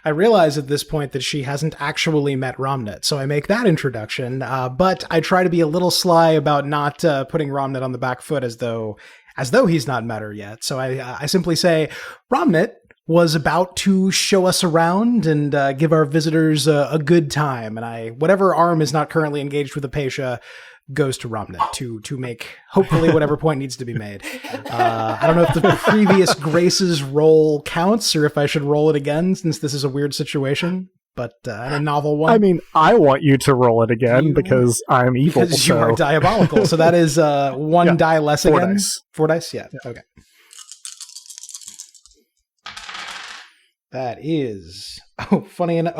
I realize at this point that she hasn't actually met Ramnet, so I make that introduction, but I try to be a little sly about not putting Ramnet on the back foot as though he's not met her yet. So I simply say, Ramnet was about to show us around and give our visitors a good time, and whatever arm is not currently engaged with Apatia goes to Ramnet to make hopefully whatever point needs to be made. I don't know if the previous Grace's roll counts or if I should roll it again since this is a weird situation, but a novel one. I mean, I want you to roll it again because I'm evil. Because you are diabolical. So that is one die less four again. Dice. 4 dice? Yeah. Okay. That is... funny enough,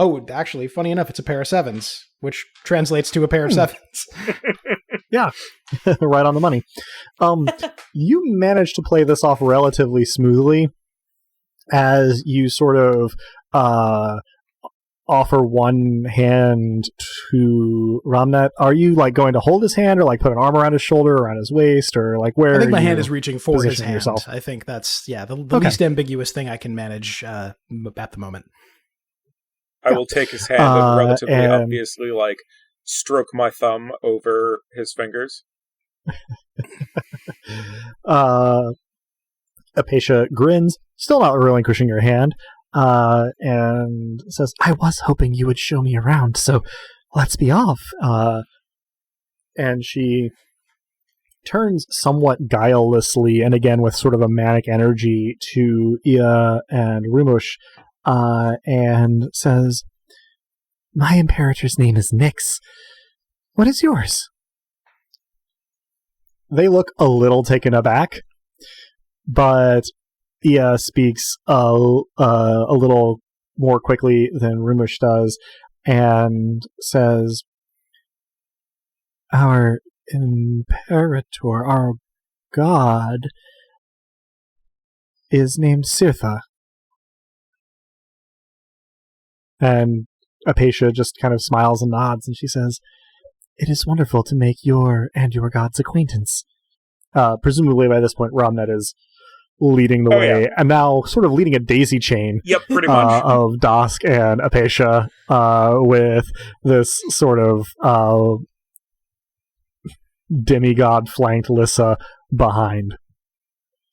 it's a pair of 7s, which translates to a pair of 7s. Yeah, right on the money. You managed to play this off relatively smoothly as you sort of offer one hand to Ramnet. Are you going to hold his hand or put an arm around his shoulder, around his waist, or where? I think my hand is reaching for his hand. Yourself? I think that's the least ambiguous thing I can manage at the moment. I will take his hand and relatively obviously stroke my thumb over his fingers. Apatia grins, still not relinquishing her hand, and says, "I was hoping you would show me around, so let's be off." And she turns somewhat guilelessly, and again with sort of a manic energy, to Ia and Rimush, and says, "My Imperator's name is Nyx. What is yours?" They look a little taken aback, but Ia speaks a little more quickly than Rimush does, and says, "Our Imperator, our god, is named Sirtha. And Apatia just kind of smiles and nods, and she says, "It is wonderful to make your and your god's acquaintance." Presumably by this point, Ramnet is leading the way, and now sort of leading a daisy chain. Yep, pretty much. Of Dask and Apatia, with this sort of demigod-flanked Lyssa behind.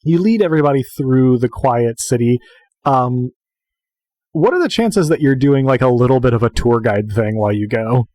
You lead everybody through the quiet city. What are the chances that you're doing like a little bit of a tour guide thing while you go?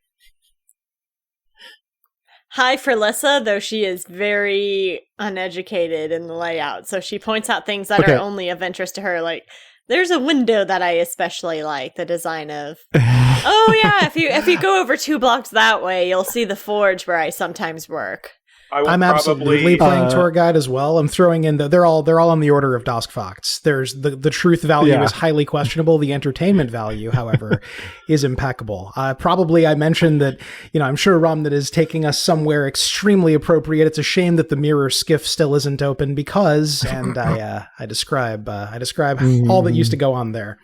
High for Lyssa, though she is very uneducated in the layout. So she points out things that are only of interest to her. Like, there's a window that I especially like the design of. Oh yeah, if you go over 2 blocks that way, you'll see the forge where I sometimes work. I'm absolutely playing tour guide as well. I'm throwing in they're all on the order of Dask Fox. There's the truth value is highly questionable. The entertainment value, however, is impeccable. Probably I mentioned that, I'm sure Ramnet is taking us somewhere extremely appropriate. It's a shame that the mirror skiff still isn't open because, and I describe all that used to go on there.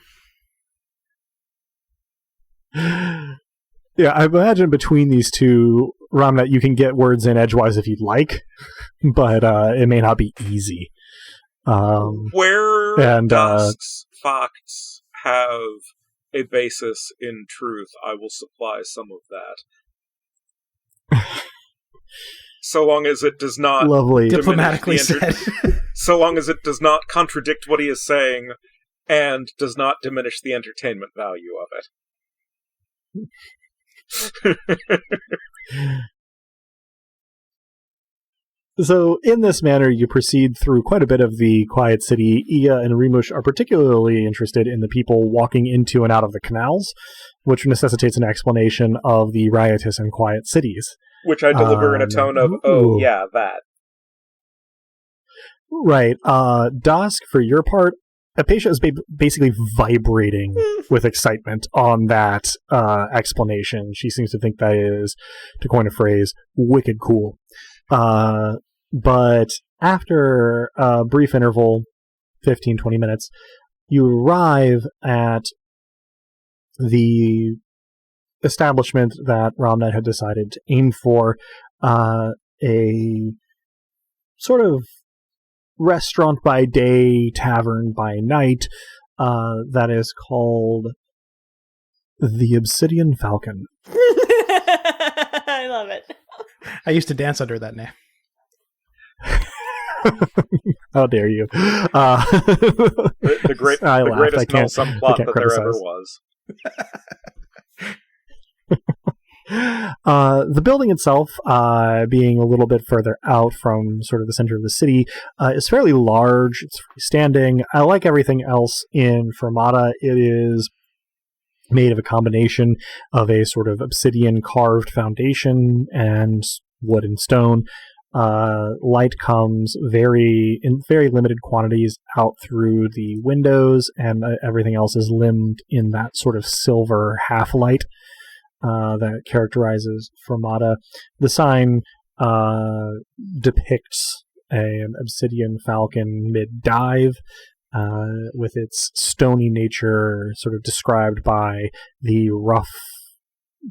Yeah, I imagine between these two, Ramnet, you can get words in edgewise if you'd like, but it may not be easy. Where Dask's facts have a basis in truth, I will supply some of that. So long as it does not diplomatically said. So long as it does not contradict what he is saying and does not diminish the entertainment value of it. So, in this manner, you proceed through quite a bit of the quiet city. Iya and Rimush are particularly interested in the people walking into and out of the canals, which necessitates an explanation of the riotous and quiet cities. Which I deliver in a tone of, oh, yeah, that. Right. Dask, for your part, Apatia is basically vibrating with excitement on that explanation. She seems to think that is, to coin a phrase, wicked cool. But after a brief interval, 15, 20 minutes, you arrive at the establishment that Ramnet had decided to aim for, a sort of restaurant by day, tavern by night, that is called the Obsidian Falcon. I love it. I used to dance under that name. How dare you? The greatest Nelson plot that there ever was. The building itself, being a little bit further out from sort of the center of the city, is fairly large. It's freestanding. I like everything else in Fermata. It is made of a combination of a sort of obsidian carved foundation and wood and stone. Light comes in very limited quantities out through the windows, and everything else is limned in that sort of silver half-light that characterizes Fermata. The sign depicts an obsidian falcon mid-dive, with its stony nature sort of described by the rough,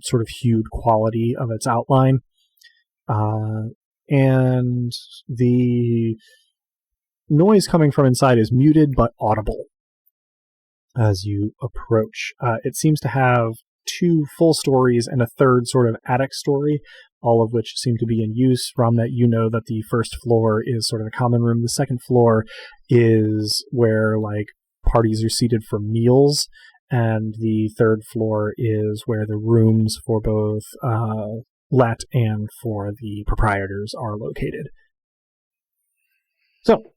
sort of hued quality of its outline. And the noise coming from inside is muted but audible as you approach. It seems to have 2 full stories and a third sort of attic story, all of which seem to be in use. Ramnet, you know that the first floor is sort of a common room. The second floor is where like parties are seated for meals, and the third floor is where the rooms for both let and for the proprietors are located. So,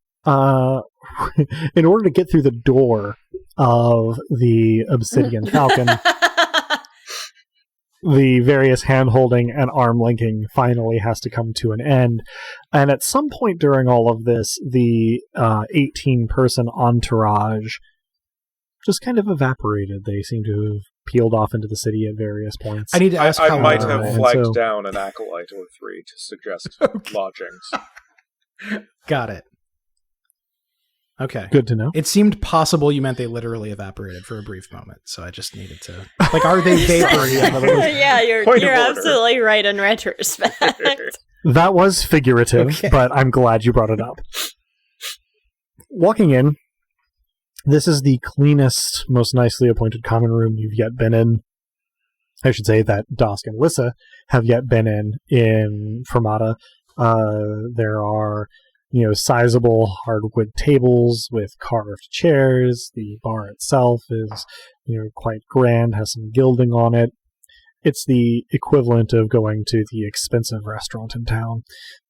in order to get through the door of the Obsidian Falcon, the various hand-holding and arm-linking finally has to come to an end. And at some point during all of this, the 18-person entourage just kind of evaporated. They seem to have peeled off into the city at various points. I need to ask I might have flagged down an acolyte or 3 to suggest lodgings. Got it. Okay. Good to know. It seemed possible you meant they literally evaporated for a brief moment, so I just needed to... Like, are they vapor? Yeah, you're Point of order. absolutely right in retrospect. That was figurative, Okay. but I'm glad you brought it up. Walking in, this is the cleanest, most nicely appointed common room you've yet been in. I should say that Dask and Lyssa have yet been in Fermata. There are, sizable hardwood tables with carved chairs. The bar itself is, quite grand, has some gilding on it. It's the equivalent of going to the expensive restaurant in town.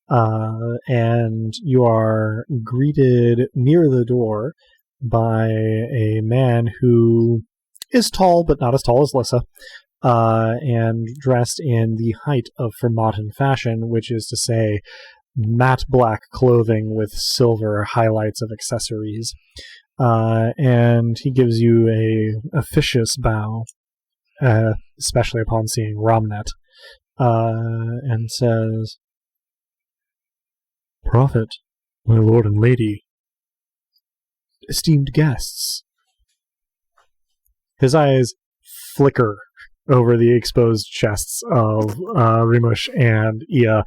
And you are greeted near the door by a man who is tall, but not as tall as Lyssa, and dressed in the height of Fermatan fashion, which is to say matte black clothing with silver highlights of accessories. And he gives you a officious bow, especially upon seeing Ramnet, and says, "Prophet, my lord and lady, esteemed guests." His eyes flicker over the exposed chests of Rimush and Ia,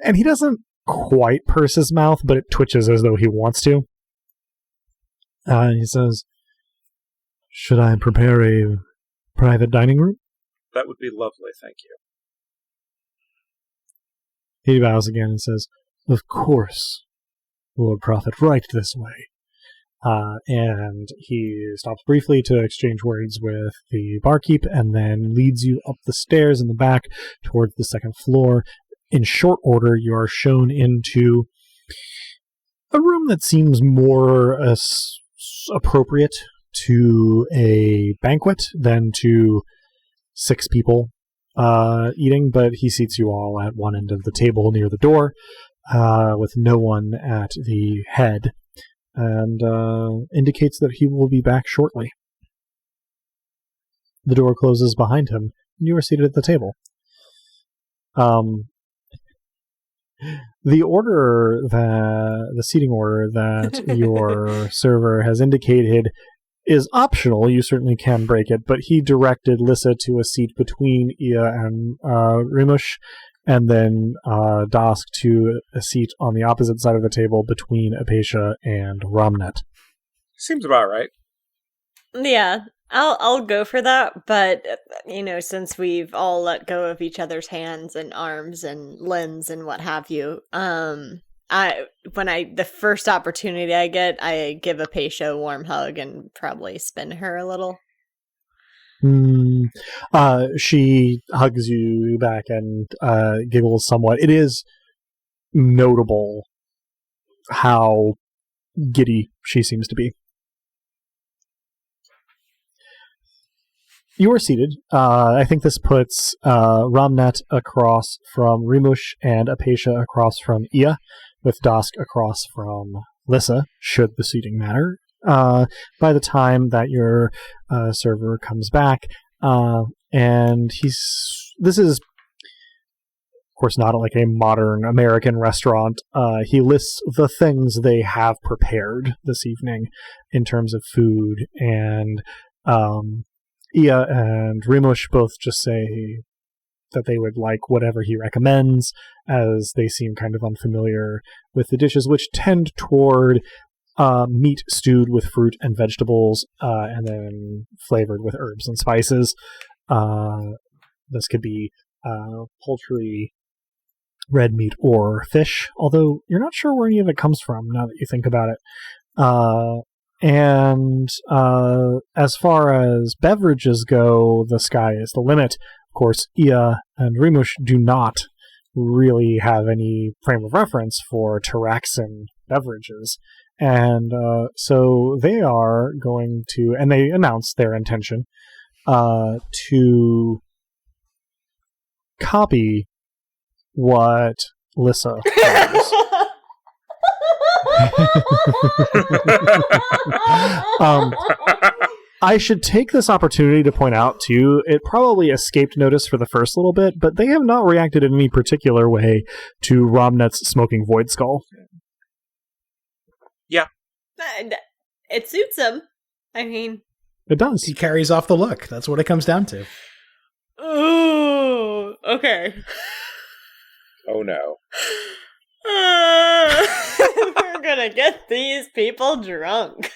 and he doesn't quite purse his mouth, but it twitches as though he wants to. He says, "Should I prepare a private dining room?" That would be lovely, thank you. He bows again and says, "Of course, Lord Prophet, right this way." And he stops briefly to exchange words with the barkeep and then leads you up the stairs in the back towards the second floor. In short order, you are shown into a room that seems more appropriate to a banquet than to 6 people eating, but he seats you all at one end of the table near the door, with no one at the head, and indicates that he will be back shortly. The door closes behind him, and you are seated at the table. The seating order that your server has indicated is optional. You certainly can break it, but he directed Lyssa to a seat between Ia and Rimush, and then Dask to a seat on the opposite side of the table between Apatia and Ramnet. Seems about right. Yeah, I'll go for that, but since we've all let go of each other's hands and arms and limbs and what have you, the first opportunity I get, I give Apatia a warm hug and probably spin her a little. She hugs you back and giggles somewhat. It is notable how giddy she seems to be. You are seated. I think this puts Ramnet across from Rimush and Apatia across from Ia, with Dask across from Lyssa, should the seating matter. By the time that your server comes back, and this is, of course, not like a modern American restaurant. He lists the things they have prepared this evening in terms of food, and Ia and Rimush both just say that they would like whatever he recommends, as they seem kind of unfamiliar with the dishes, which tend toward meat stewed with fruit and vegetables, and then flavored with herbs and spices. This could be poultry, red meat, or fish, although you're not sure where any of it comes from now that you think about it. And as far as beverages go, the sky is the limit. Of course, Ia and Rimush do not really have any frame of reference for Taraxan beverages. And so they are going to, and they announce their intention to copy what Lyssa does. I should take this opportunity to point out, too, it probably escaped notice for the first little bit, but they have not reacted in any particular way to Ramnet's smoking void skull. Yeah, And it suits him. I mean, It does. He carries off the look. That's what it comes down to. ooh, okay. Oh no. We're gonna get these people drunk.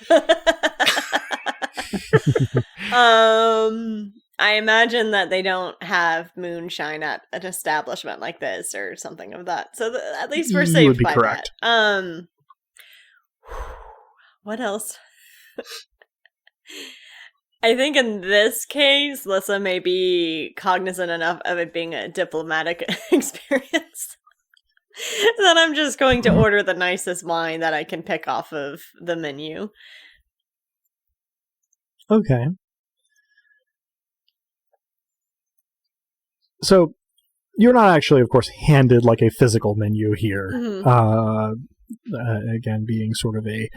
I imagine that they don't have moonshine at an establishment like this or something of that. So at least we're You safe would be by correct. that. What else? I think in this case, Lyssa may be cognizant enough of it being a diplomatic experience that I'm just going to order the nicest wine that I can pick off of the menu. Okay. So, you're not actually, of course, handed like a physical menu here. Mhm. Again, being sort of a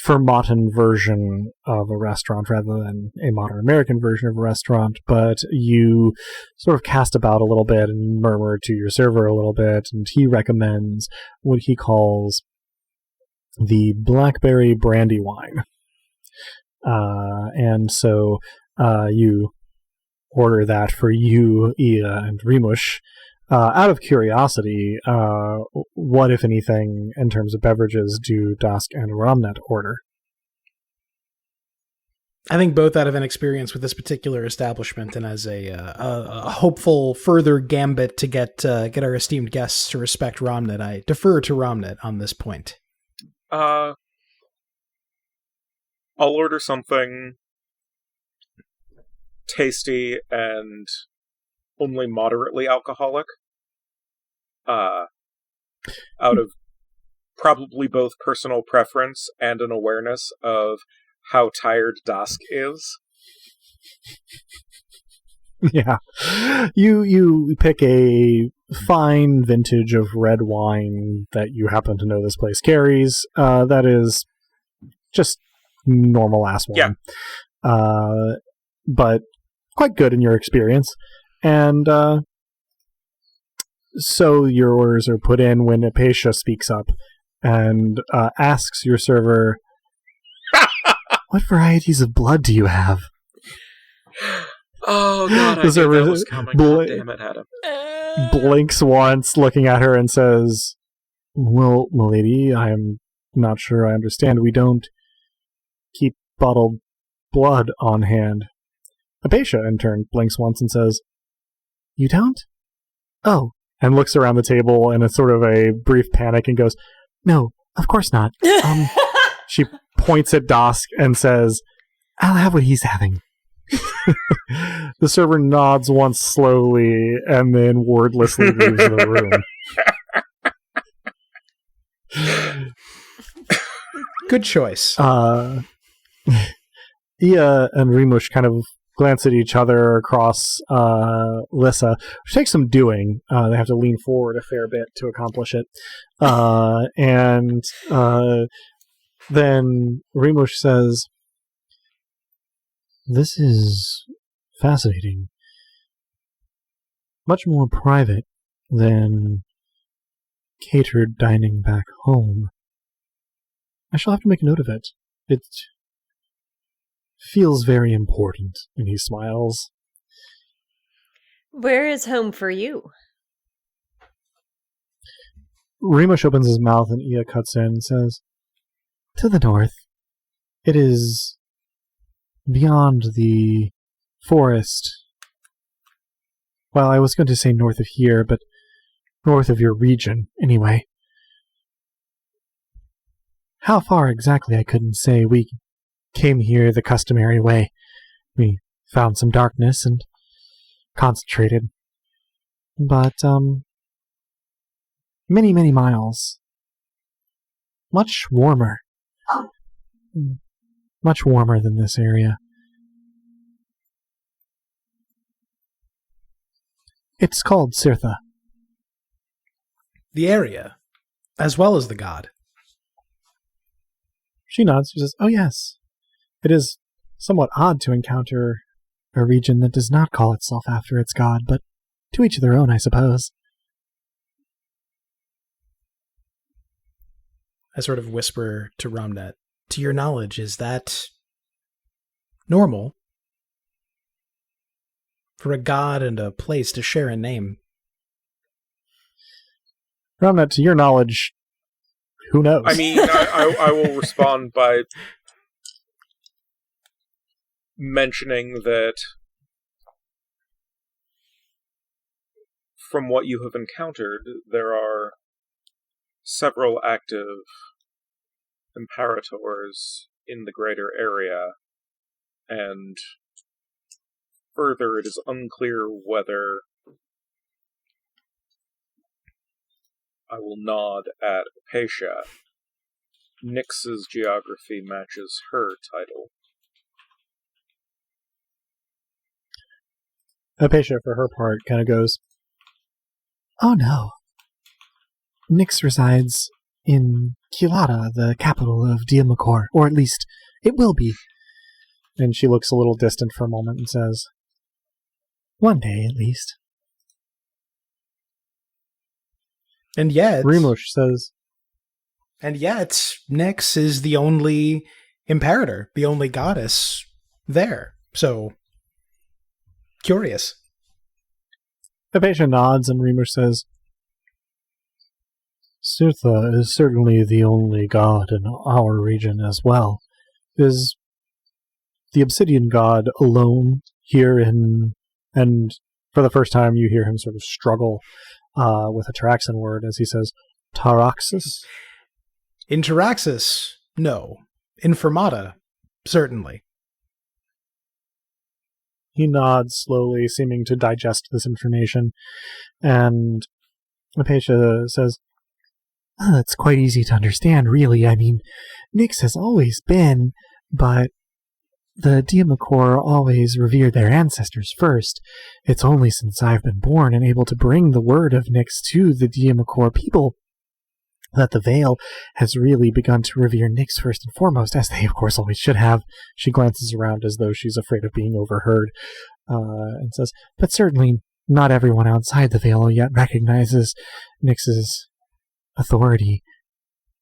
Formotan version of a restaurant rather than a modern American version of a restaurant, but you sort of cast about a little bit and murmur to your server a little bit, and he recommends what he calls the blackberry brandy wine. And so you order that for you, Ia, and Rimush. Out of curiosity, what, if anything, in terms of beverages, do Dask and Ramnet order? I think both out of an experience with this particular establishment and as a hopeful further gambit to get our esteemed guests to respect Ramnet, I defer to Ramnet on this point. I'll order something tasty and only moderately alcoholic. Out of probably both personal preference and an awareness of how tired Dask is. Yeah. You pick a fine vintage of red wine that you happen to know this place carries. That is just normal ass wine. Yeah. But quite good in your experience. And so your orders are put in when Apatia speaks up and asks your server, what varieties of blood do you have? Oh god, I The knew server that was coming. God damn it, Adam. blinks once, looking at her, and says, well, milady, I'm not sure I understand. We don't keep bottled blood on hand. Apatia, in turn, blinks once and says, you don't? Oh. And looks around the table in a sort of a brief panic and goes, no, of course not. She points at Dask and says, I'll have what he's having. The server nods once slowly and then wordlessly leaves the room. Good choice. Ia and Rimush kind of glance at each other across Lyssa, which takes some doing. They have to lean forward a fair bit to accomplish it. And then Rimush says, this is fascinating. Much more private than catered dining back home. I shall have to make a note of it. It feels very important. And he smiles. Where is home for you? Rimush opens his mouth and Ia cuts in and says, to the north. It is beyond the forest. Well, I was going to say north of here, but north of your region, anyway. How far exactly I couldn't say. We came here the customary way. We found some darkness and concentrated. But, many, many miles. Much warmer. Much warmer than this area. It's called Sirtha. The area, as well as the god. She nods. She says, oh yes. It is somewhat odd to encounter a region that does not call itself after its god, but to each their own, I suppose. I sort of whisper to Ramnet, to your knowledge, is that normal for a god and a place to share a name? Ramnet, to your knowledge, who knows? I mean, I will respond by mentioning that from what you have encountered, there are several active imparators in the greater area, and further, it is unclear whether I will nod at Apatia. Nyx's geography matches her title. Apatia, for her part, kind of goes, "Oh no. Nyx resides in Kilata, the capital of Diamakor, or at least it will be." And she looks a little distant for a moment and says, "One day, at least." And yet... Rimush says, And yet, Nyx is the only imperator, the only goddess there. So, curious. Apatia nods and Rimush says, "Sirtha is certainly the only god in our region as well. Is the Obsidian God alone here in..." And for the first time you hear him sort of struggle with a Taraxan word as he says, "Taraxis?" In Taraxis, no. In Fermata, certainly. He nods slowly, seeming to digest this information, and Apatia says, "It's quite easy to understand, really. I mean, Nyx has always been, but the Diamakor always revered their ancestors first. It's only since I've been born and able to bring the word of Nyx to the Diamakor people that the Vale has really begun to revere Nyx first and foremost, as they, of course, always should have." She glances around as though she's afraid of being overheard, and says, "But certainly not everyone outside the Vale yet recognizes Nyx's authority,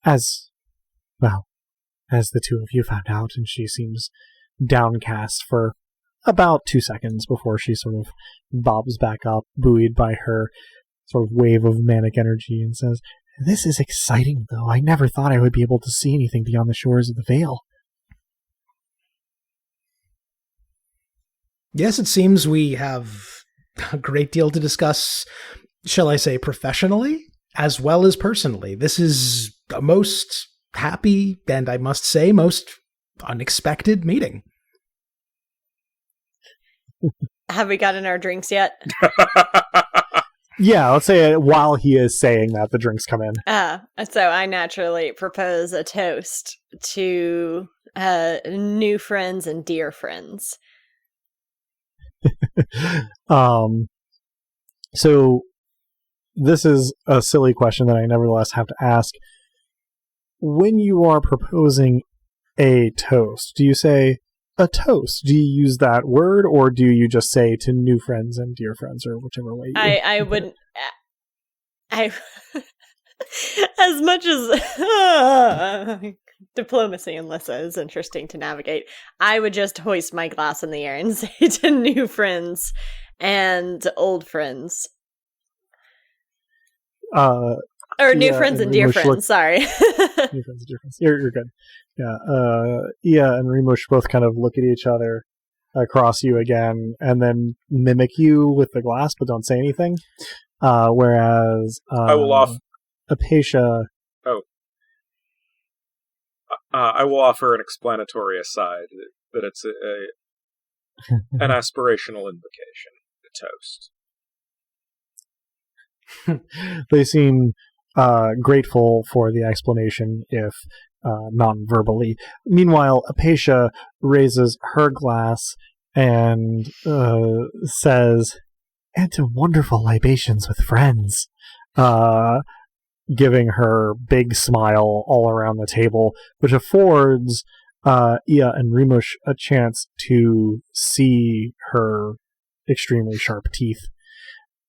as, well, as the two of you found out." And she seems downcast for about 2 seconds before she sort of bobs back up, buoyed by her sort of wave of manic energy, and says, "This is exciting, though. I never thought I would be able to see anything beyond the shores of the Vale." Yes, it seems we have a great deal to discuss, shall I say, professionally, as well as personally. This is a most happy, and I must say, most unexpected meeting. Have we gotten our drinks yet? Yeah, let's say while he is saying that, the drinks come in. So I naturally propose a toast to new friends and dear friends. So this is a silly question that I nevertheless have to ask. When you are proposing a toast, do you say a toast? Do you use that word, or do you just say to new friends and dear friends, or whichever way? I wouldn't. I as much as diplomacy in Lyssa is interesting to navigate, I would just hoist my glass in the air and say to new friends and old friends. Or new friends and dear friends, sorry. New friends and dear friends. You're good. Yeah. Ia and Rimush both kind of look at each other across you again, and then mimic you with the glass, but don't say anything. Whereas I will Apatia... I will offer an explanatory aside that it's an aspirational invocation, a toast. They seem grateful for the explanation, if non-verbally. Meanwhile, Apatia raises her glass and says, "And to wonderful libations with friends," giving her big smile all around the table, which affords Ia and Rimush a chance to see her extremely sharp teeth.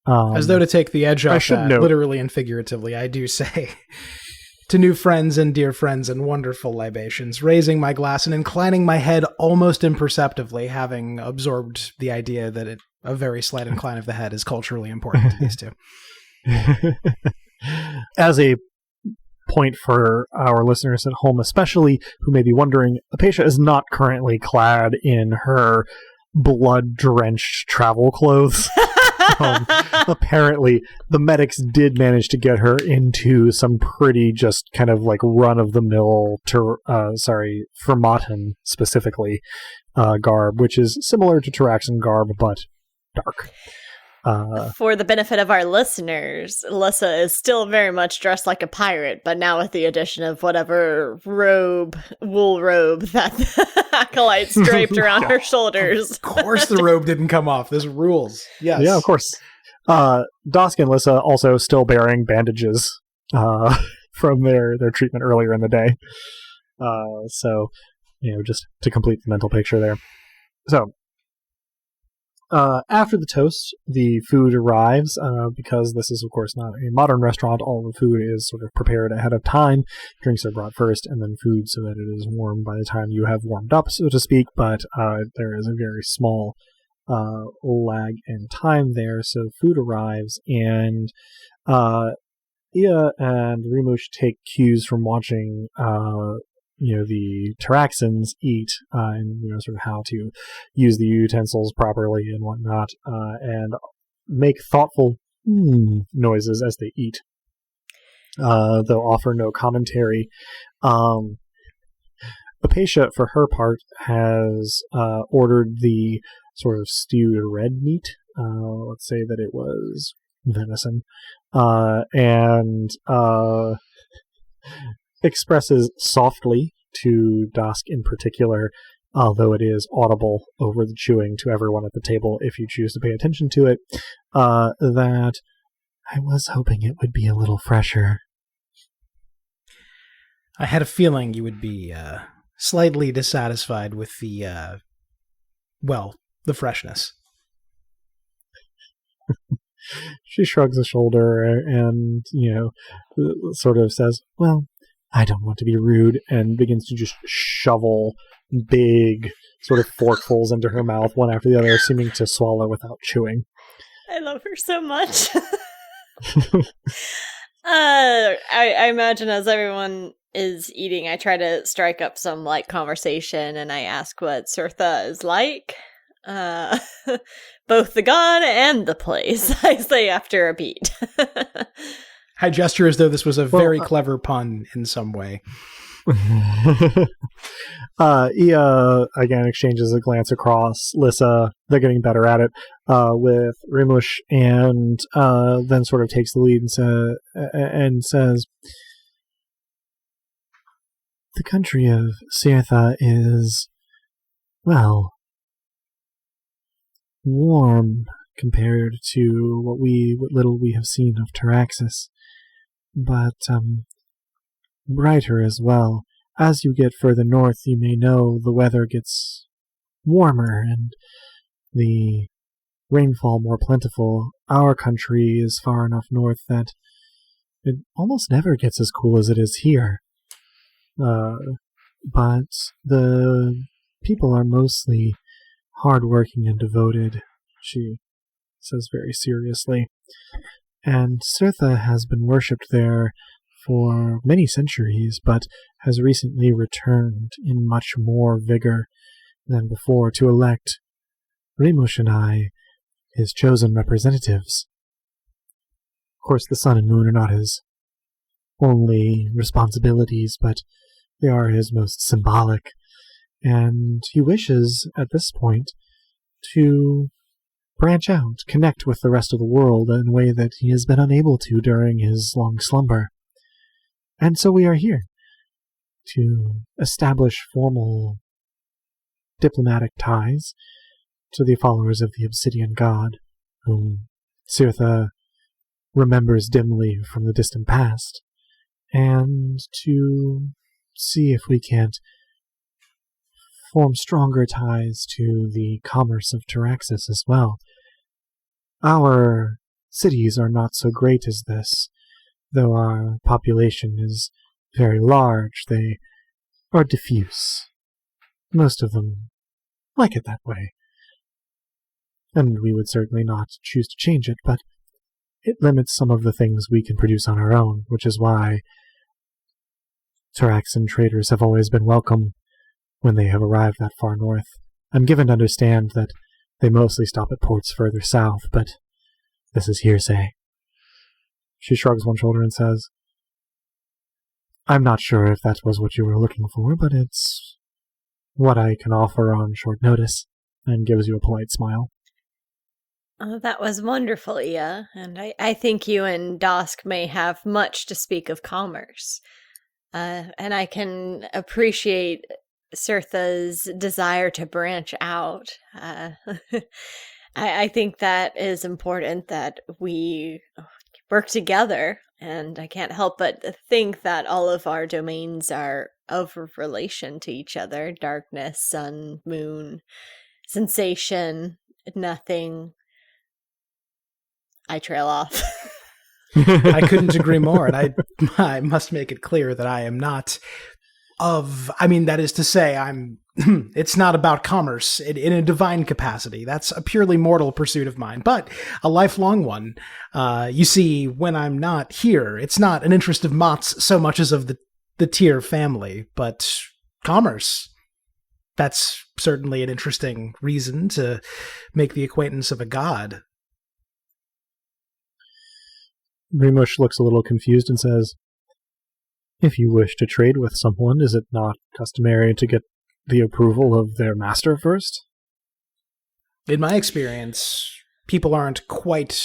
As though to take the edge off that, note, literally and figuratively, I do say, To new friends and dear friends and wonderful libations, raising my glass and inclining my head almost imperceptibly, having absorbed the idea that a very slight incline of the head is culturally important to these two. As a point for our listeners at home, especially who may be wondering, Apatia is not currently clad in her blood-drenched travel clothes. Apparently, the medics did manage to get her into some pretty just kind of like run-of-the-mill, Fermatan specifically, garb, which is similar to Taraxan garb, but dark. For the benefit of our listeners, Lyssa is still very much dressed like a pirate, but now with the addition of whatever wool robe that the acolytes draped around her shoulders. Of course the robe didn't come off. This rules. Yes. Yeah, of course. Dask and Lyssa also still bearing bandages from their treatment earlier in the day. So, just to complete the mental picture there. So, after the toast, the food arrives, because this is, of course, not a modern restaurant. All the food is sort of prepared ahead of time. Drinks are brought first, and then food so that it is warm by the time you have warmed up, so to speak, but there is a very small lag in time there, so food arrives, and Ia and Rimush take cues from watching the Taraxans eat, and sort of how to use the utensils properly and whatnot, and make thoughtful noises as they eat. They'll offer no commentary. Apatia, for her part, has ordered the sort of stewed red meat. Let's say that it was venison, and expresses softly to Dask in particular, although it is audible over the chewing to everyone at the table if you choose to pay attention to it, that I was hoping it would be a little fresher. I had a feeling you would be slightly dissatisfied with the freshness. She shrugs a shoulder and, sort of says, well, I don't want to be rude, and begins to just shovel big sort of forkfuls into her mouth, one after the other, seeming to swallow without chewing. I love her so much. I imagine as everyone is eating, I try to strike up some light conversation, and I ask what Surtha is like. Both the god and the place, I say after a beat. I gesture as though this was a very clever pun in some way. Ia, again, exchanges a glance across Lyssa. They're getting better at it, with Rimush, and then sort of takes the lead and says, the country of Cirtha is, well, warm compared to what little we have seen of Taraxis, but brighter as well. As you get further north, you may know the weather gets warmer and the rainfall more plentiful. Our country is far enough north that it almost never gets as cool as it is here. But the people are mostly hard-working and devoted, she says very seriously. And Cirtha has been worshipped there for many centuries, but has recently returned in much more vigor than before to elect Rimush and I, his chosen representatives. Of course, the sun and moon are not his only responsibilities, but they are his most symbolic, and he wishes, at this point, to branch out, connect with the rest of the world in a way that he has been unable to during his long slumber. And so we are here, to establish formal diplomatic ties to the followers of the Obsidian God, whom Cirtha remembers dimly from the distant past, and to see if we can't form stronger ties to the commerce of Taraxis as well. Our cities are not so great as this, though our population is very large. They are diffuse. Most of them like it that way. And we would certainly not choose to change it, but it limits some of the things we can produce on our own, which is why Taraxan traders have always been welcome when they have arrived that far north. I'm given to understand that they mostly stop at ports further south, but this is hearsay. She shrugs one shoulder and says, I'm not sure if that was what you were looking for, but it's what I can offer on short notice, and gives you a polite smile. Oh, that was wonderful, Ia, and I think you and Dask may have much to speak of commerce. And I can appreciate Sirtha's desire to branch out. I think that is important that we work together, and I can't help but think that all of our domains are of relation to each other. Darkness, sun, moon, sensation, nothing. I trail off. I couldn't agree more, and I must make it clear that I am not that is to say, it's not about commerce in a divine capacity. That's a purely mortal pursuit of mine, but a lifelong one. You see, when I'm not here, it's not an interest of Mott's so much as of the Tyr family, but commerce. That's certainly an interesting reason to make the acquaintance of a god. Rimush looks a little confused and says, if you wish to trade with someone, is it not customary to get the approval of their master first? In my experience, people aren't quite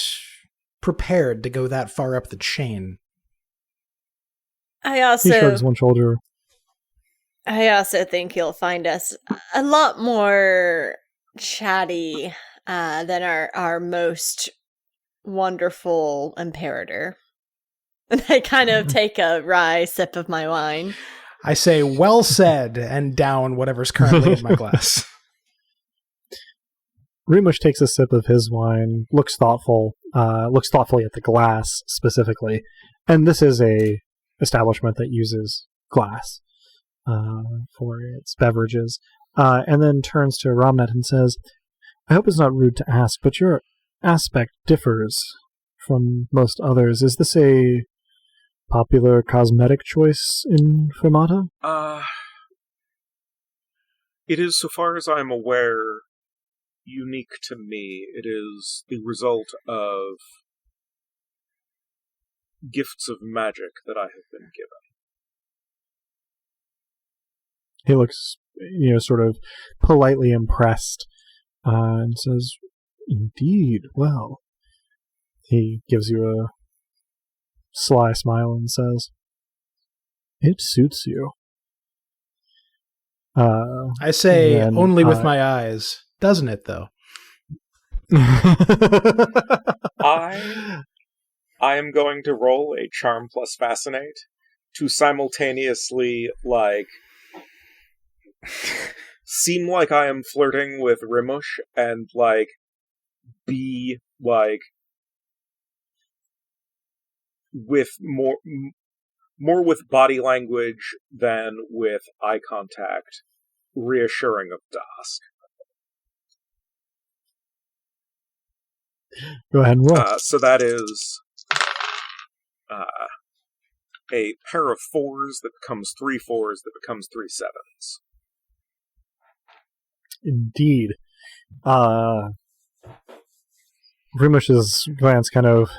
prepared to go that far up the chain. I also He shrugs one shoulder. I also think you'll find us a lot more chatty than our most wonderful imperator. And I kind of take a wry sip of my wine. I say, well said, and down whatever's currently in my glass. Rimush takes a sip of his wine, looks thoughtfully at the glass specifically, and this is a establishment that uses glass for its beverages, and then turns to Ramnet and says, I hope it's not rude to ask, but your aspect differs from most others. Is this a popular cosmetic choice in Fermata? It is, so far as I'm aware, unique to me. It is the result of gifts of magic that I have been given. He looks, sort of politely impressed, and says, Indeed, well. He gives you a sly smile and says, It suits you. I say, only with my eyes. Doesn't it, though? I am going to roll a Charm plus Fascinate to simultaneously, seem like I am flirting with Rimush and, be, with more with body language than with eye contact, reassuring of Dask. Go ahead and roll. So that is a pair of 4s that becomes 3 4s that becomes 3 7s. Indeed. Rimush's glance kind of,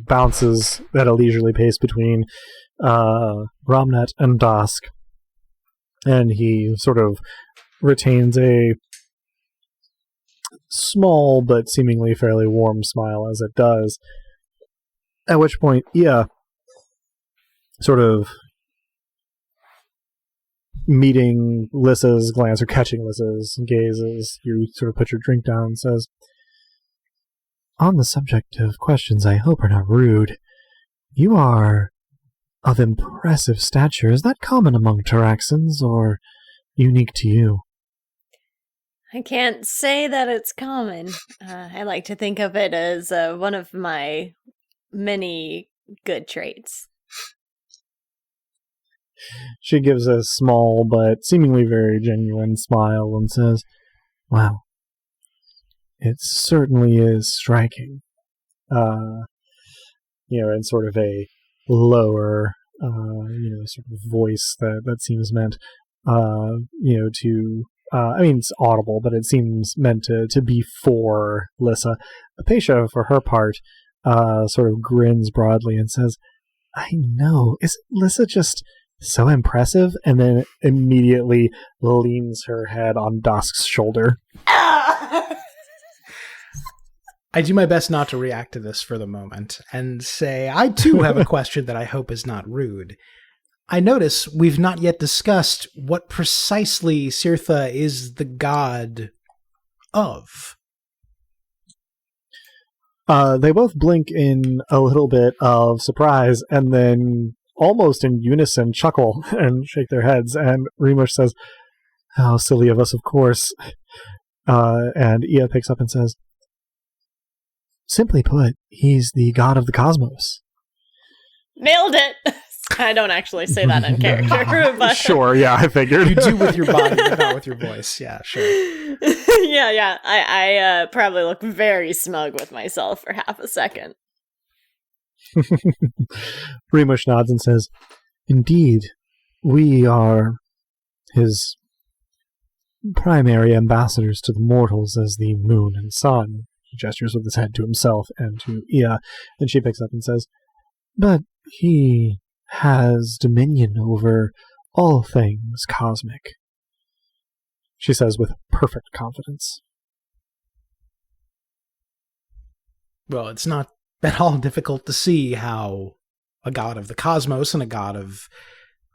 bounces at a leisurely pace between Ramnet and Dask, and he sort of retains a small but seemingly fairly warm smile as it does, at which point, sort of meeting Lyssa's glance, or catching Lyssa's gaze as you sort of put your drink down, and says, on the subject of questions I hope are not rude, you are of impressive stature. Is that common among Taraxans, or unique to you? I can't say that it's common. I like to think of it as one of my many good traits. She gives a small but seemingly very genuine smile and says, "Wow, it certainly is striking." In sort of a lower, sort of voice that seems meant, it's audible, but it seems meant to be for Lyssa. Apatia, for her part, sort of grins broadly and says, "I know. Isn't Lyssa just so impressive?" And then immediately leans her head on Dask's shoulder. I do my best not to react to this for the moment and say, I too have a question that I hope is not rude. I notice we've not yet discussed what precisely Cirtha is the god of. They both blink in a little bit of surprise and then almost in unison chuckle and shake their heads. And Remush says, "How silly of us, of course." And Ia picks up and says, "Simply put, he's the god of the cosmos." Nailed it! I don't actually say that in character, but... Sure, yeah, I figured. You do with your body, but not with your voice. Yeah, sure. yeah. I probably look very smug with myself for half a second. Remush nods and says, "Indeed, we are his primary ambassadors to the mortals as the moon and sun." He gestures with his head to himself and to Ia, and she picks up and says, "But he has dominion over all things cosmic," she says with perfect confidence. Well, it's not at all difficult to see how a god of the cosmos and a god of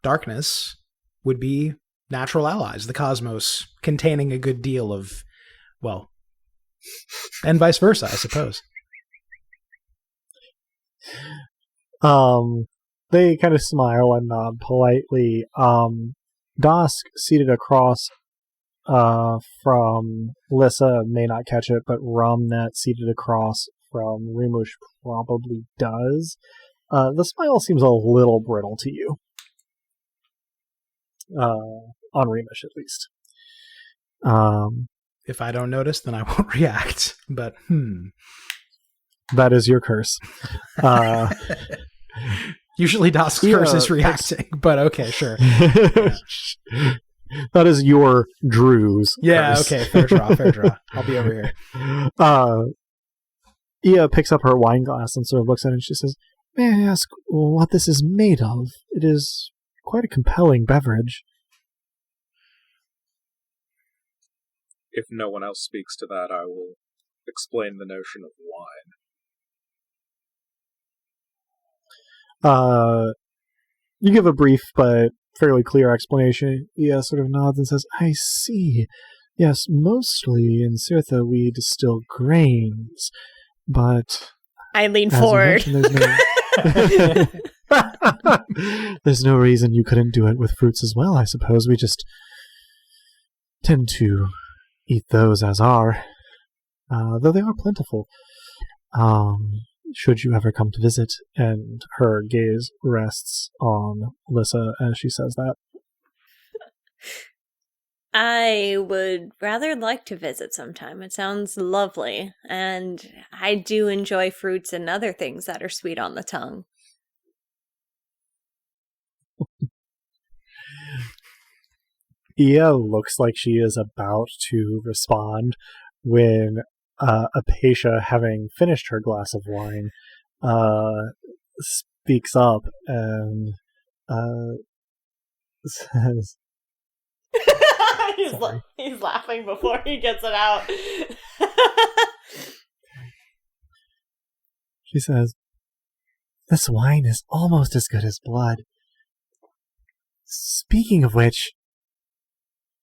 darkness would be natural allies. The cosmos containing a good deal of, well, and vice versa, I suppose. They kind of smile and nod politely. Dask, seated across from Lyssa, may not catch it, but Ramnet, seated across from Remush, probably does. The smile seems a little brittle to you. On Remush, at least. If I don't notice, then I won't react. But, That is your curse. Usually Dask's curse is reacting, but okay, sure. That is your Drew's curse. Okay, fair draw. I'll be over here. Ia picks up her wine glass and sort of looks at it and she says, "May I ask what this is made of? It is quite a compelling beverage." If no one else speaks to that, I will explain the notion of wine. You give a brief but fairly clear explanation. Ia sort of nods and says, "I see. Yes, mostly in Cirtha we distill grains, but..." I lean forward. There's no reason you couldn't do it with fruits as well, I suppose. We just tend to eat those as are, though they are plentiful. Should you ever come to visit, and her gaze rests on Lyssa as she says that. I would rather like to visit sometime. It sounds lovely, and I do enjoy fruits and other things that are sweet on the tongue. Ia looks like she is about to respond when Apatia, having finished her glass of wine, speaks up and says... He's laughing before he gets it out. She says, "This wine is almost as good as blood. Speaking of which..."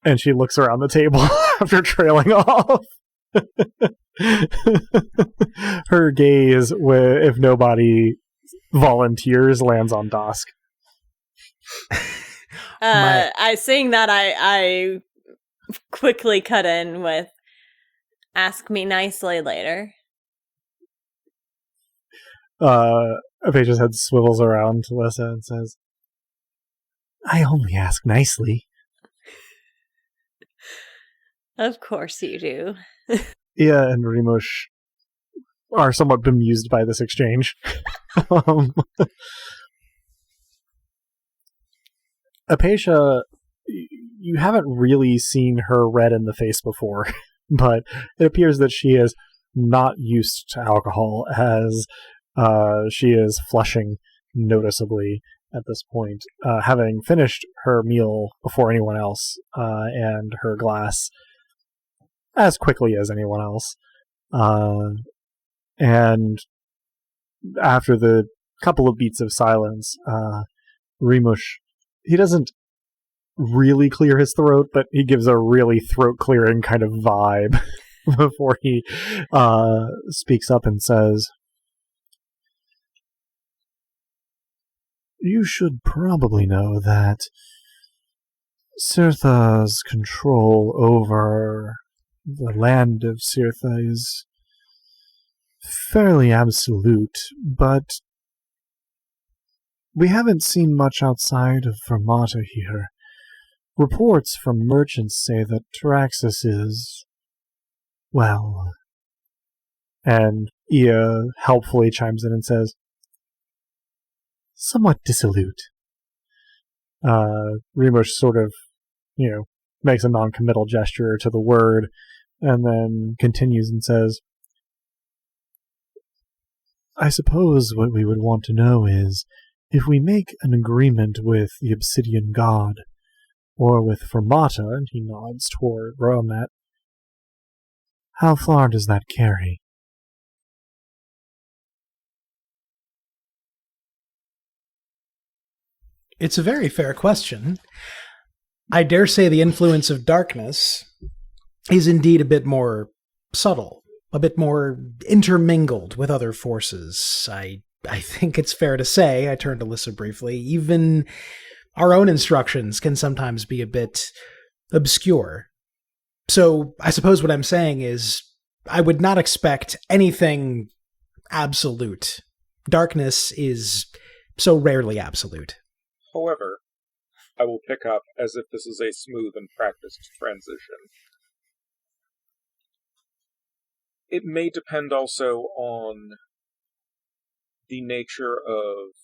And she looks around the table after trailing off. Her gaze, if nobody volunteers, lands on Dask. Seeing that, I quickly cut in with, "Ask me nicely later." Apasia's head swivels around to Lyssa and says, I only ask nicely. Of course you do. Ia and Rimush are somewhat bemused by this exchange. Apatia, you haven't really seen her red in the face before, but it appears that she is not used to alcohol, as she is flushing noticeably at this point, having finished her meal before anyone else, and her glass as quickly as anyone else. And after the couple of beats of silence, Rimush, he doesn't really clear his throat, but he gives a really throat-clearing kind of vibe before he speaks up and says, "You should probably know that Cirtha's control over the land of Cirtha is fairly absolute, but we haven't seen much outside of Fermata here. Reports from merchants say that Taraxis is, well..." And Ia helpfully chimes in and says, "somewhat dissolute." Rimush sort of, makes a non-committal gesture to the word, and then continues and says, "I suppose what we would want to know is, if we make an agreement with the Obsidian God, or with Fermata," and he nods toward Ramnet, "how far does that carry?" It's a very fair question. I dare say the influence of darkness is indeed a bit more subtle, a bit more intermingled with other forces. I think it's fair to say, I turn to Lyssa briefly, even our own instructions can sometimes be a bit obscure. So I suppose what I'm saying is, I would not expect anything absolute. Darkness is so rarely absolute. However, I will pick up as if this is a smooth and practiced transition. It may depend also on the nature of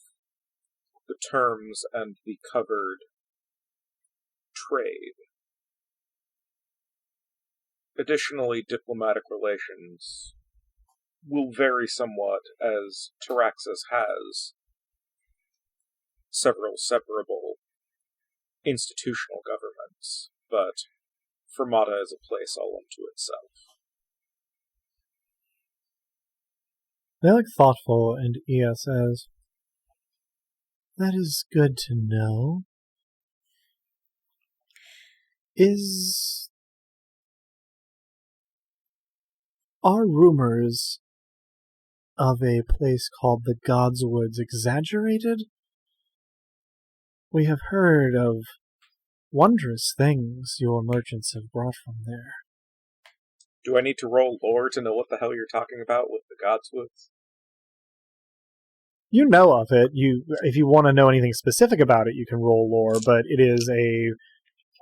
the terms and the covered trade. Additionally, diplomatic relations will vary somewhat, as Taraxis has several separable institutional governments, but Fermata is a place all unto itself. They look thoughtful, and Ia says, "That is good to know. Are rumors of a place called the God's Woods exaggerated? We have heard of wondrous things your merchants have brought from there." Do I need to roll lore to know what the hell you're talking about with the God's Woods? You know of it. If you want to know anything specific about it, you can roll lore, but it is a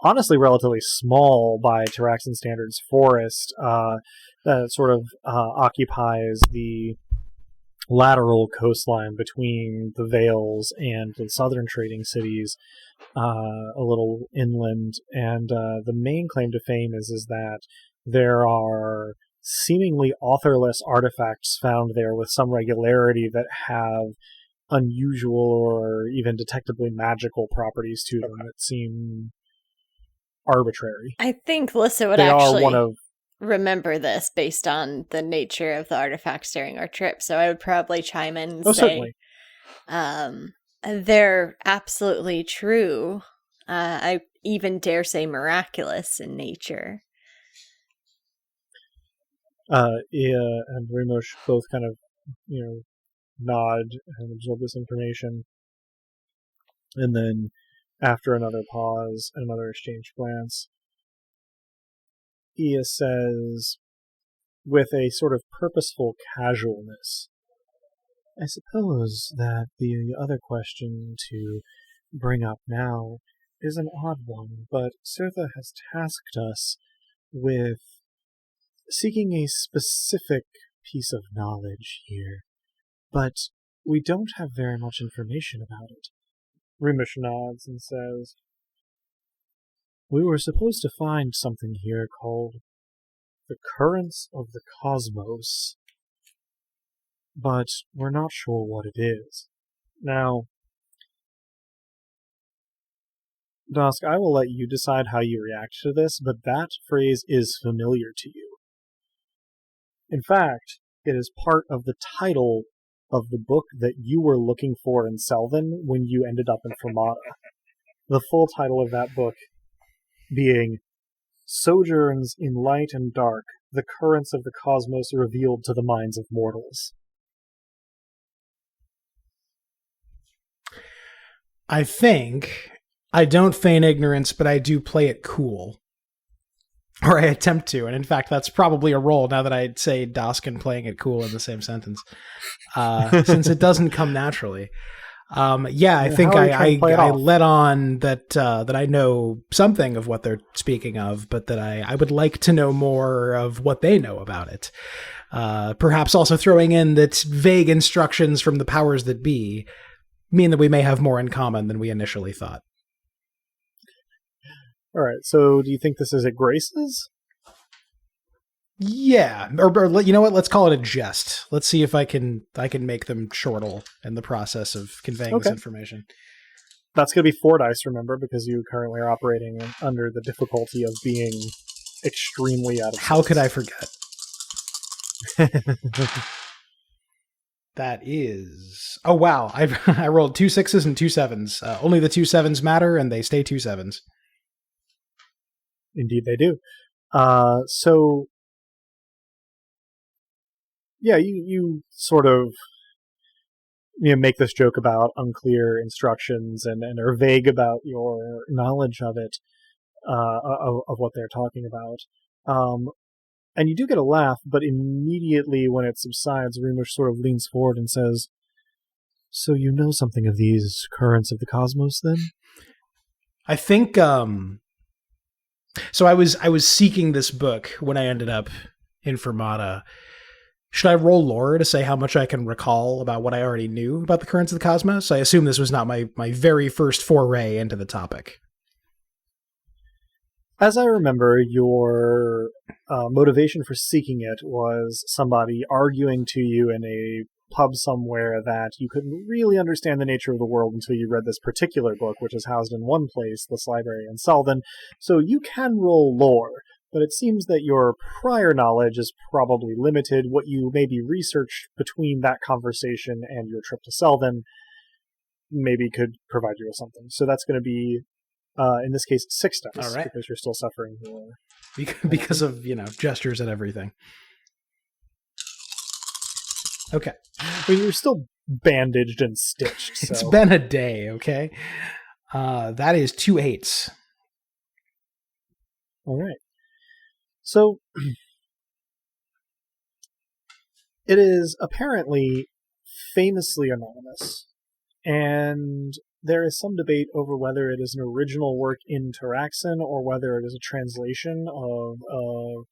honestly relatively small, by Taraxan standards, forest that sort of occupies the lateral coastline between the Vales and the southern trading cities, a little inland. And the main claim to fame is that there are seemingly authorless artifacts found there with some regularity that have unusual or even detectably magical properties to them that seem arbitrary. I think Lyssa would They actually are one of remember this based on the nature of the artifacts during our trip, so I would probably chime in and say, certainly. They're absolutely true. I even dare say miraculous in nature. Ia and Rimush both kind of, nod and absorb this information. And then, after another pause, another exchange glance, Ia says, with a sort of purposeful casualness, "I suppose that the other question to bring up now is an odd one, but Sirtha has tasked us with seeking a specific piece of knowledge here, but we don't have very much information about it. Rimush nods and says, we were supposed to find something here called the currents of the cosmos, but we're not sure what it is. Now, Dask, I will let you decide how you react to this, but that phrase is familiar to you. In fact, it is part of the title of the book that you were looking for in Selvin when you ended up in Fermata. The full title of that book being Sojourns in Light and Dark, the Currents of the Cosmos Revealed to the Minds of Mortals. I think I don't feign ignorance, but I do play it cool. Or I attempt to, and in fact, that's probably a role now that I say Dask and playing it cool in the same sentence, since it doesn't come naturally. I think I let on that I know something of what they're speaking of, but that I would like to know more of what they know about it. Perhaps also throwing in that vague instructions from the powers that be mean that we may have more in common than we initially thought. All right, so do you think this is at Grace's? Yeah, or you know what? Let's call it a jest. Let's see if I can make them chortle in the process of conveying this information. That's going to be 4 dice, remember, because you currently are operating under the difficulty of being extremely out of How could I forget? That is... Oh, wow. I rolled 2 6s and 2 7s. Only the 2 7s matter, and they stay 2 7s. Indeed they do. So, yeah, you sort of make this joke about unclear instructions and are vague about your knowledge of it, of what they're talking about. And you do get a laugh, but immediately when it subsides, Rimush sort of leans forward and says, so you know something of these currents of the cosmos, then? I think... So I was seeking this book when I ended up in Fermata. Should I roll lore to say how much I can recall about what I already knew about the currents of the cosmos? I assume this was not my very first foray into the topic. As I remember, your motivation for seeking it was somebody arguing to you in a pub somewhere that you couldn't really understand the nature of the world until you read this particular book, which is housed in one place, this library in Selvin. So you can roll lore, but it seems that your prior knowledge is probably limited. What you maybe researched between that conversation and your trip to Selvin maybe could provide you with something. So that's going to be, in this case, 6 dice. All right. Because you're still suffering your... Because of, gestures and everything. Okay. But you're still bandaged and stitched. So. It's been a day, okay? That is 2 8s. All right. So, it is apparently famously anonymous, and there is some debate over whether it is an original work in Taraxan or whether it is a translation of a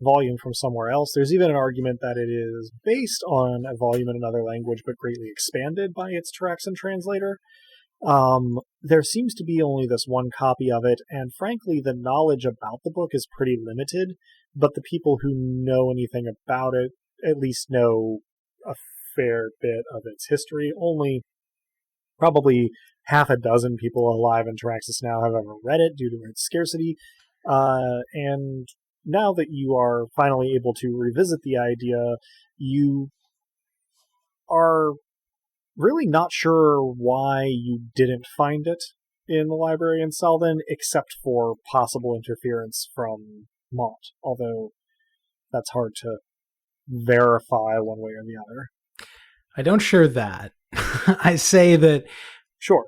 volume from somewhere else. There's even an argument that it is based on a volume in another language but greatly expanded by its Taraxan translator. There seems to be only this one copy of it, and frankly, the knowledge about the book is pretty limited, but the people who know anything about it at least know a fair bit of its history. Only probably half a dozen people alive in Taraxis now have ever read it due to its scarcity, and now that you are finally able to revisit the idea, you are really not sure why you didn't find it in the library in Selvin, except for possible interference from Mont, although that's hard to verify one way or the other. I don't share that. I say that... Sure.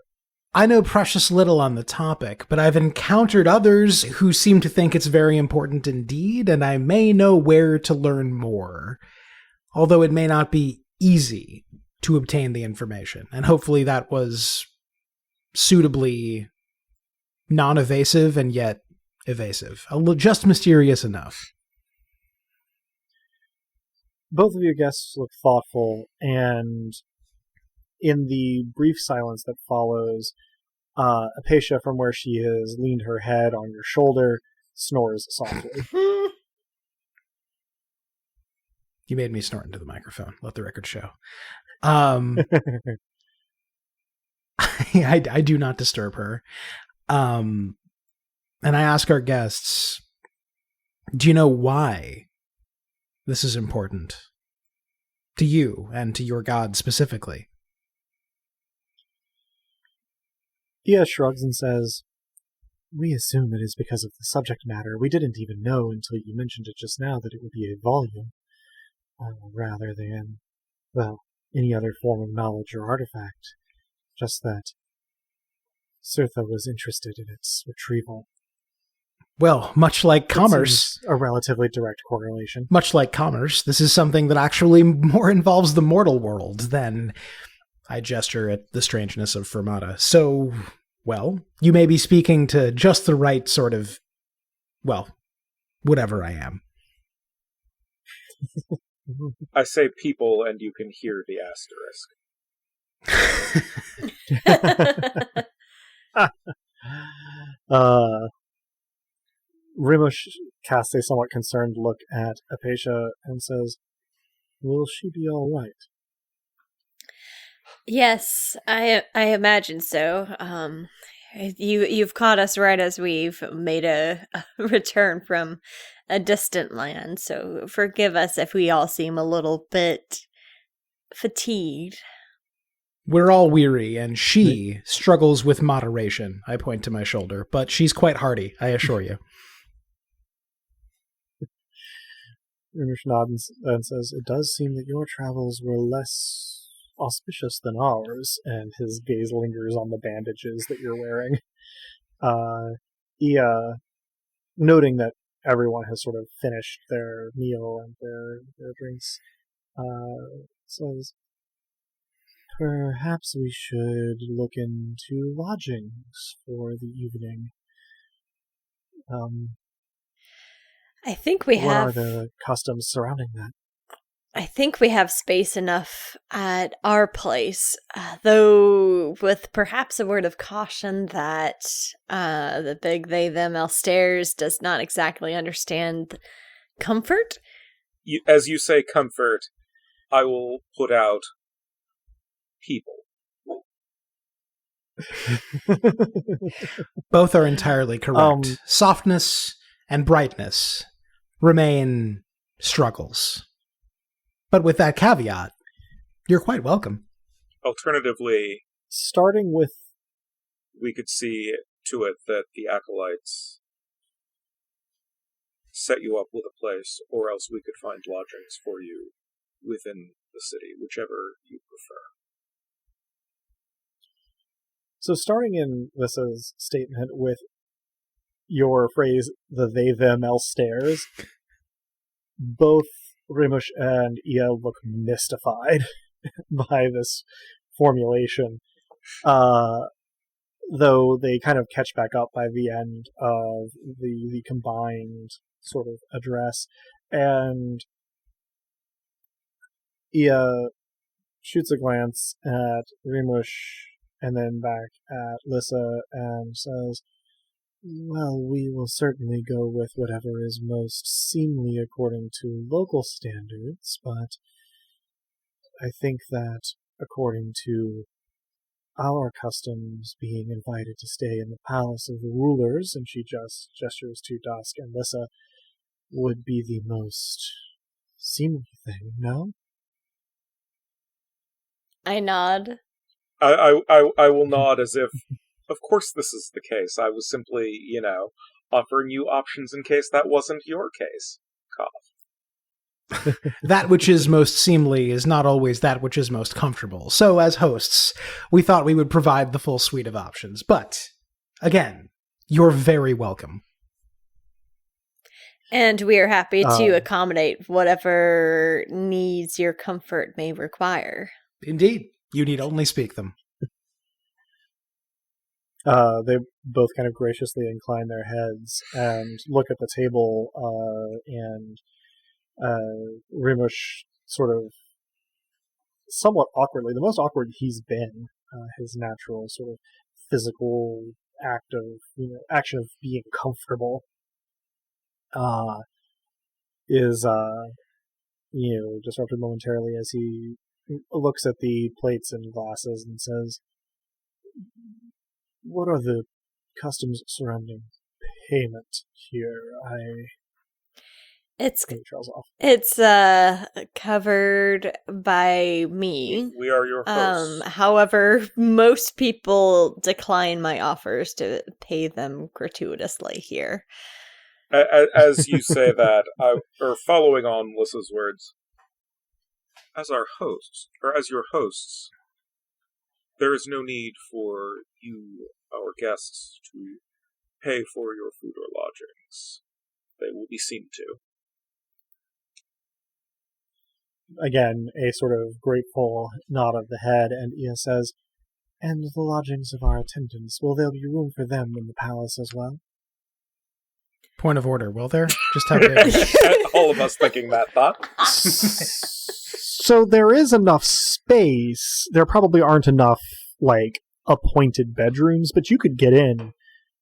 I know precious little on the topic, but I've encountered others who seem to think it's very important indeed, and I may know where to learn more, although it may not be easy to obtain the information. And hopefully that was suitably non-evasive and yet evasive. Just mysterious enough. Both of your guests look thoughtful, and in the brief silence that follows, Apatia, from where she has leaned her head on your shoulder, snores softly. You made me snort into the microphone. Let the record show. I do not disturb her. And I ask our guests, do you know why this is important to you and to your god specifically? Ia shrugs and says, "We assume it is because of the subject matter. We didn't even know until you mentioned it just now that it would be a volume, rather than, well, any other form of knowledge or artifact. Just that Sirtha was interested in its retrieval." Well, much like commerce, a relatively direct correlation. Much like commerce, this is something that actually more involves the mortal world than, I gesture at the strangeness of Fermata. So, well, you may be speaking to just the right sort of, well, whatever I am. I say people, and you can hear the asterisk. Rimush casts a somewhat concerned look at Apatia and says, "Will she be all right?" Yes, I imagine so. You've caught us right as we've made a return from a distant land, so forgive us if we all seem a little bit fatigued. We're all weary, and she struggles with moderation. I point to my shoulder, but she's quite hearty, I assure you. Rimush nods and says, "It does seem that your travels were less auspicious than ours," and his gaze lingers on the bandages that you're wearing. Ia, noting that everyone has sort of finished their meal and their drinks, says, "Perhaps we should look into lodgings for the evening. I think we What have. are the customs surrounding that?" I think we have space enough at our place, though with perhaps a word of caution that the big they-them Elstairs does not exactly understand comfort. As you say comfort, I will put out people. Both are entirely correct. Softness and brightness remain struggles. But with that caveat, you're quite welcome. Alternatively, starting with, we could see to it that the acolytes set you up with a place, or else we could find lodgings for you within the city, whichever you prefer. So starting in Lyssa's statement with your phrase, the they-them Elstairs, both Rimush and Ia look mystified by this formulation, though they kind of catch back up by the end of the combined sort of address, and Ia shoots a glance at Rimush and then back at Lyssa and says, "Well, we will certainly go with whatever is most seemly according to local standards, but I think that according to our customs, being invited to stay in the palace of the rulers," and she just gestures to Dask and Lyssa, "would be the most seemly thing, no?" I nod. I will nod as if, of course this is the case. I was simply, offering you options in case that wasn't your case. Cough. That which is most seemly is not always that which is most comfortable. So as hosts, we thought we would provide the full suite of options. But, again, you're very welcome. And we are happy to accommodate whatever needs your comfort may require. Indeed. You need only speak them. They both kind of graciously incline their heads and look at the table, and Rimush sort of somewhat awkwardly, the most awkward he's been, his natural sort of physical action of being comfortable, is disrupted momentarily as he looks at the plates and glasses and says, "What are the customs surrounding payment here?" It's He trails off. It's covered by me. We are your hosts. However, most people decline my offers to pay them gratuitously here. As you say that, or following on Lyssa's words, as our hosts, or as your hosts, there is no need for you, our guests, to pay for your food or lodgings. They will be seen to. Again, a sort of grateful nod of the head, and Ia says, "And the lodgings of our attendants, will there be room for them in the palace as well?" Point of order, will there? Just how big? All of us thinking that thought. So there is enough space. There probably aren't enough, appointed bedrooms, but you could get in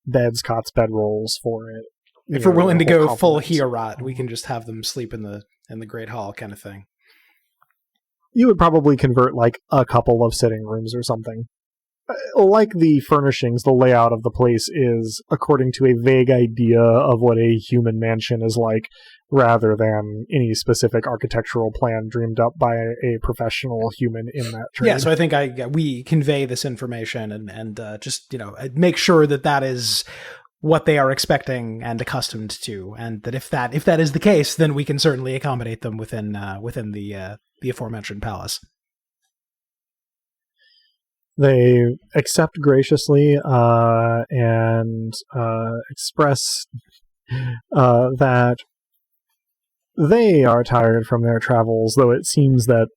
beds, cots, bedrolls for it. If we're willing to go full Hierat, we can just have them sleep in the Great Hall kind of thing. You would probably convert, a couple of sitting rooms or something. Like the furnishings, the layout of the place is according to a vague idea of what a human mansion is like, rather than any specific architectural plan dreamed up by a professional human in that trade. Yeah, so I think we convey this information and just make sure that is what they are expecting and accustomed to, and that if that is the case, then we can certainly accommodate them within the aforementioned palace. They accept graciously and express that they are tired from their travels, though it seems that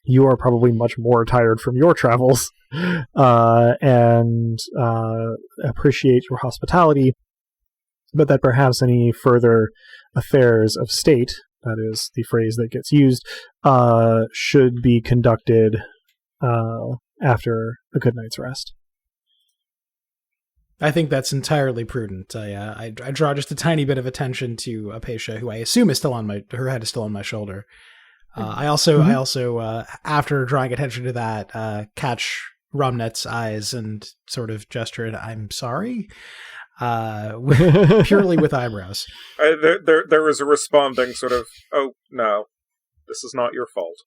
you are probably much more tired from your travels, and appreciate your hospitality, but that perhaps any further affairs of state, that is the phrase that gets used, should be conducted after a good night's rest. I think that's entirely prudent. I draw just a tiny bit of attention to Apatia, who I assume is still her head is still on my shoulder. I also after drawing attention to that, catch Ramnet's eyes and sort of gesture it, "I'm sorry," purely with eyebrows. There was a responding sort of, "Oh no, this is not your fault."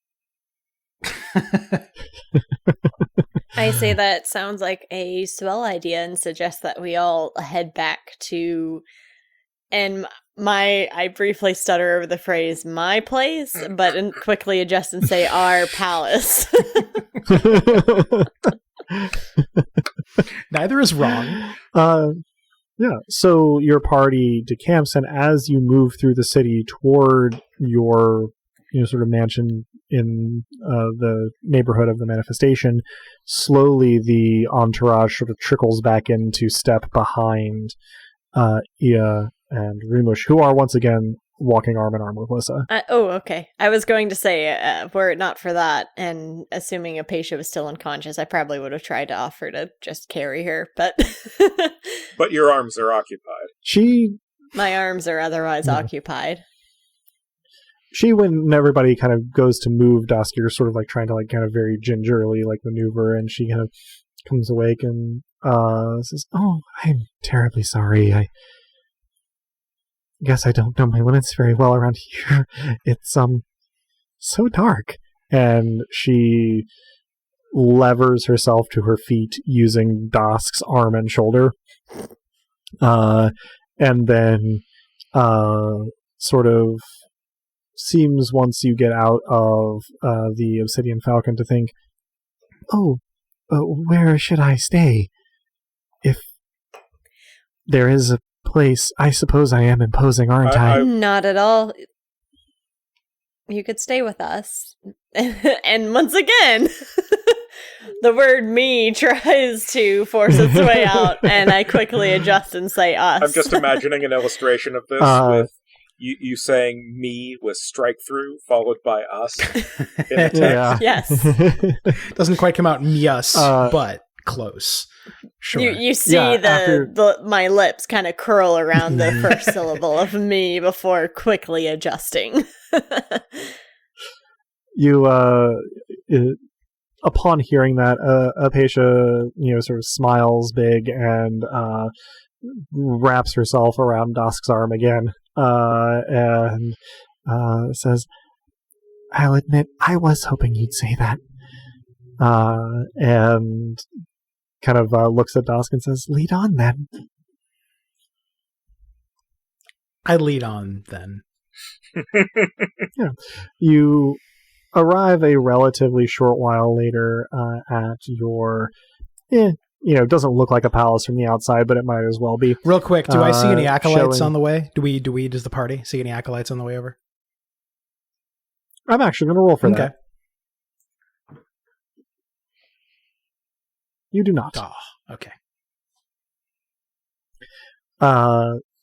I say that sounds like a swell idea and suggest that we all head back to, and I briefly stutter over the phrase "my place," but quickly adjust and say "our palace." Neither is wrong. Yeah, so your party decamps, and as you move through the city toward your sort of mansion in the neighborhood of the manifestation, slowly the entourage sort of trickles back into step behind Ia and Rimush, who are once again walking arm in arm with Lyssa. Okay. I was going to say, were it not for that, and assuming Apatia was still unconscious, I probably would have tried to offer to just carry her, but... But your arms are occupied. My arms are otherwise occupied. When everybody kind of goes to move, Dask, you're sort of trying to kind of very gingerly maneuver, and she kind of comes awake and says, "Oh, I'm terribly sorry. I guess I don't know my limits very well around here. It's so dark." And she levers herself to her feet using Dask's arm and shoulder, and then sort of seems, once you get out of the Obsidian Falcon, to think, where should I stay? If there is a place, I suppose I am imposing, aren't I? Not at all. You could stay with us. And once again, The word me tries to force its way out, and I quickly adjust and say us. I'm just imagining an illustration of this with you saying me with strike through followed by us in the text. Yeah. Yes. Doesn't quite come out me-us, but close. Sure. You see Yeah, my lips kind of curl around the first syllable of me before quickly adjusting. You, upon hearing that, Apatia, sort of smiles big and wraps herself around Dask's arm again, and says, "I'll admit, I was hoping you'd say that." And kind of looks at Dask and says, "Lead on, then." I lead on, then. Yeah. You arrive a relatively short while later at your, doesn't look like a palace from the outside, but it might as well be. Real quick, do I see any acolytes showing- on the way? Does the party see any acolytes on the way over? I'm actually going to roll for Okay. that. You do not. Oh, okay.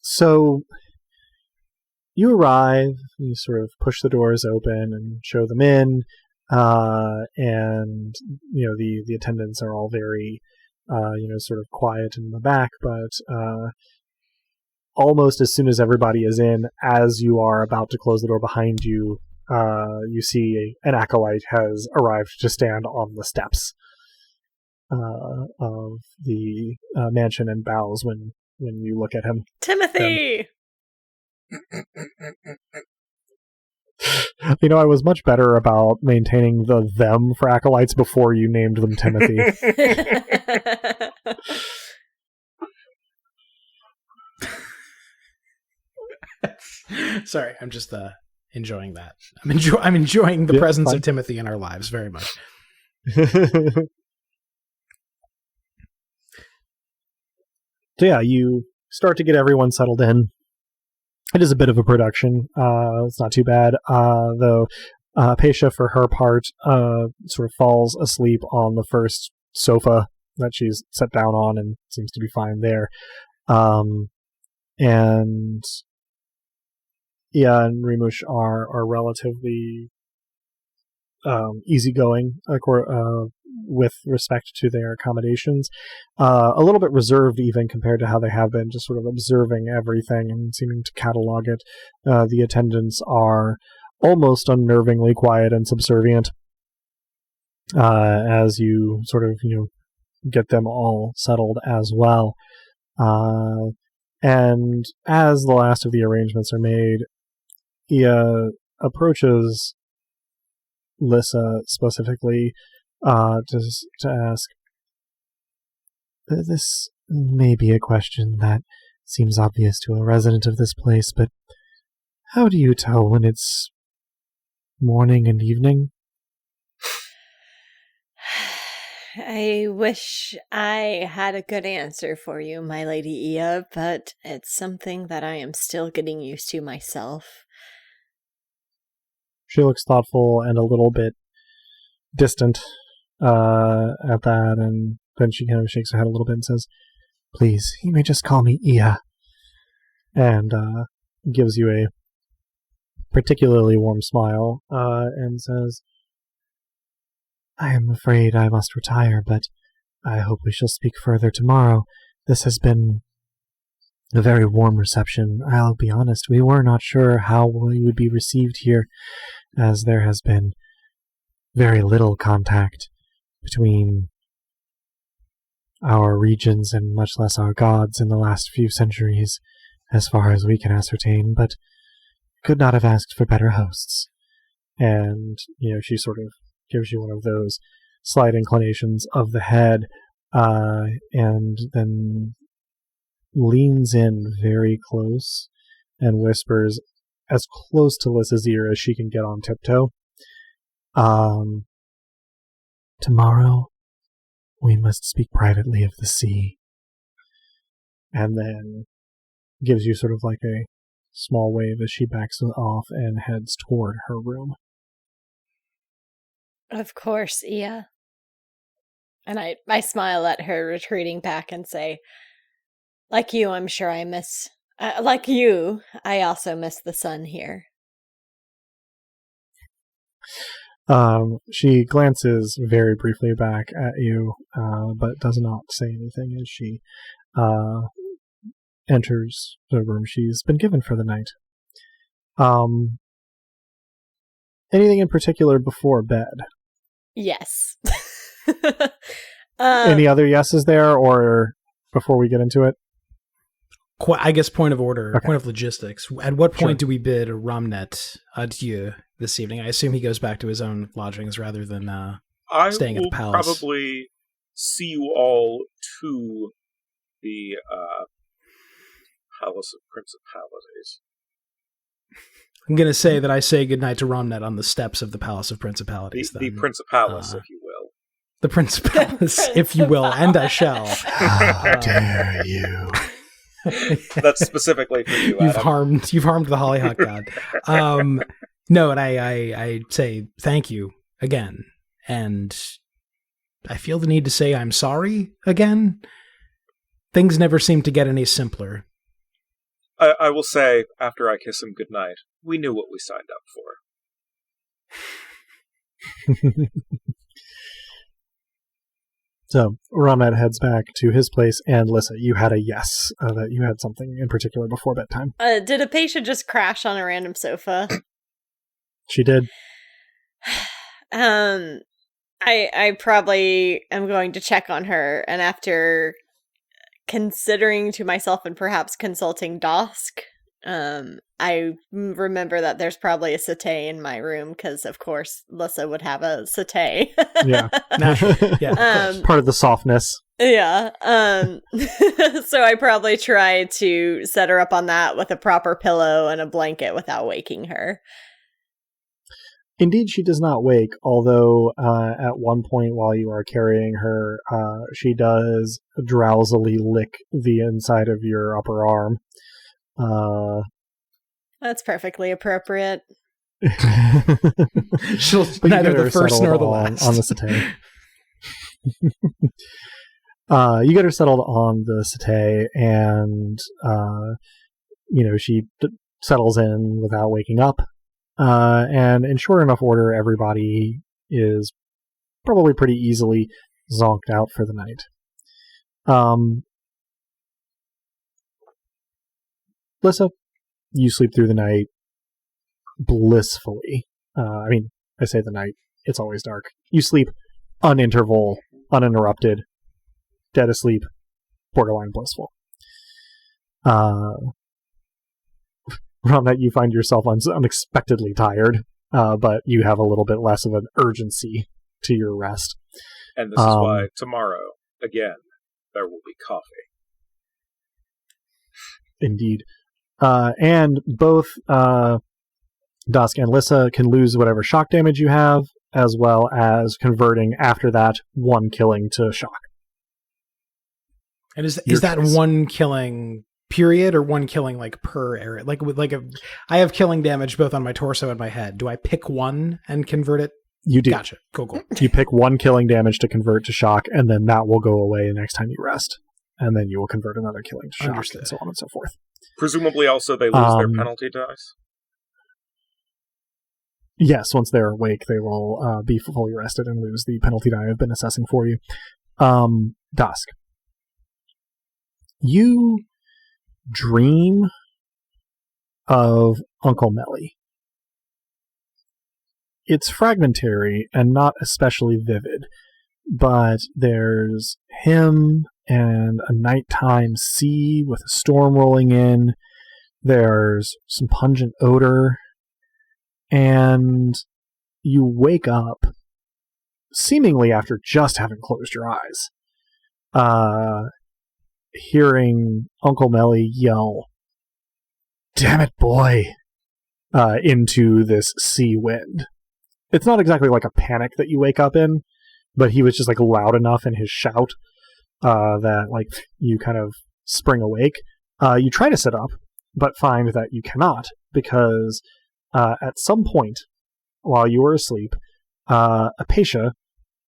So you arrive, you sort of push the doors open and show them in, and the attendants are all very sort of quiet in the back, but almost as soon as everybody is in, as you are about to close the door behind you, you see an acolyte has arrived to stand on the steps of the mansion and bows when you look at him. Timothy! I was much better about maintaining the them for acolytes before you named them Timothy. Sorry, I'm just enjoying that. I'm enjoying the presence of Timothy in our lives very much. So yeah, you start to get everyone settled in. It is a bit of a production. It's not too bad, though. Paisha, for her part, sort of falls asleep on the first sofa that she's sat down on and seems to be fine there. And Rimush are relatively easygoing with respect to their accommodations. A little bit reserved even compared to how they have been, just sort of observing everything and seeming to catalog it. The attendants are almost unnervingly quiet and subservient as you sort of, get them all settled as well. And as the last of the arrangements are made, Ia approaches Lyssa specifically to ask, "This may be a question that seems obvious to a resident of this place, but how do you tell when it's morning and evening?" I wish I had a good answer for you, my Lady Ia, but it's something that I am still getting used to myself. She looks thoughtful and a little bit distant at that, and then she kind of shakes her head a little bit and says, "Please, you may just call me Ia," and gives you a particularly warm smile and says, "I am afraid I must retire, but I hope we shall speak further tomorrow. This has been a very warm reception. I'll be honest, we were not sure how we would be received here, as there has been very little contact between our regions and much less our gods in the last few centuries, as far as we can ascertain, but could not have asked for better hosts." And, she sort of gives you one of those slight inclinations of the head, and then leans in very close and whispers as close to Lyssa's ear as she can get on tiptoe. "Tomorrow we must speak privately of the sea." And then gives you sort of like a small wave as she backs off and heads toward her room. Of course, Ia. And I smile at her, retreating back, and say, like you, I'm sure I miss... like you, I also miss the sun here. She glances very briefly back at you, but does not say anything as she enters the room she's been given for the night. Anything in particular before bed? Yes. Any other yeses there, or before we get into it? I guess point of order, Okay. point of logistics. At what point Sure. do we bid Ramnet adieu this evening? I assume he goes back to his own lodgings rather than staying at the will palace. probably see you all to the Palace of Principalities. I'm going to say that I say goodnight to Ramnet on the steps of the Palace of Principalities. The then. Principalities, if you will. The Principalities, if you will, and I shall. How dare you? That's specifically for you, Adam. You've harmed the Hollyhock God. No, and I say thank you again, and I feel the need to say I'm sorry again. Things never seem to get any simpler. I will say, after I kiss him goodnight, we knew what we signed up for. So, Ramnet heads back to his place, and Lyssa, you had a yes, that you had something in particular before bedtime. Did Apatia just crash on a random sofa? She did. I probably am going to check on her, and after considering to myself and perhaps consulting Dask, I remember that there's probably a settee in my room, because of course Lyssa would have a settee. Yeah. Yeah. Part of the softness. Yeah. So I probably try to set her up on that with a proper pillow and a blanket without waking her. Indeed, she does not wake, although at one point while you are carrying her, she does drowsily lick the inside of your upper arm. That's perfectly appropriate. She'll But you neither get her the first settled nor the on- last. on the settee. You get her settled on the settee, and she settles in without waking up. And in short enough order, everybody is probably pretty easily zonked out for the night. Lyssa, you sleep through the night blissfully. I say the night, it's always dark. You sleep uninterrupted, dead asleep, borderline blissful. Ramnet, you find yourself unexpectedly tired, but you have a little bit less of an urgency to your rest. And this is why tomorrow, again, there will be coffee. Indeed. And both Dask and Lyssa can lose whatever shock damage you have, as well as converting after that one killing to shock. And is Your that choice. one killing period or one killing like per area? I have killing damage both on my torso and my head. Do I pick one and convert it? You do. Gotcha. Cool. You pick one killing damage to convert to shock, and then that will go away the next time you rest. And then you will convert another killing to shock, Understood. and so on and so forth. Presumably also they lose their penalty dice? Yes, once they're awake, they will be fully rested and lose the penalty die I've been assessing for you. Dask. You dream of Uncle Melly. It's fragmentary and not especially vivid, but there's him and a nighttime sea with a storm rolling in. There's some pungent odor, and you wake up seemingly after just having closed your eyes, hearing Uncle Melly yell, "Damn it, boy," into this sea wind. It's not exactly like a panic that you wake up in, but he was just like loud enough in his shout that like you kind of spring awake. You try to sit up, but find that you cannot, because at some point while you were asleep, Apatia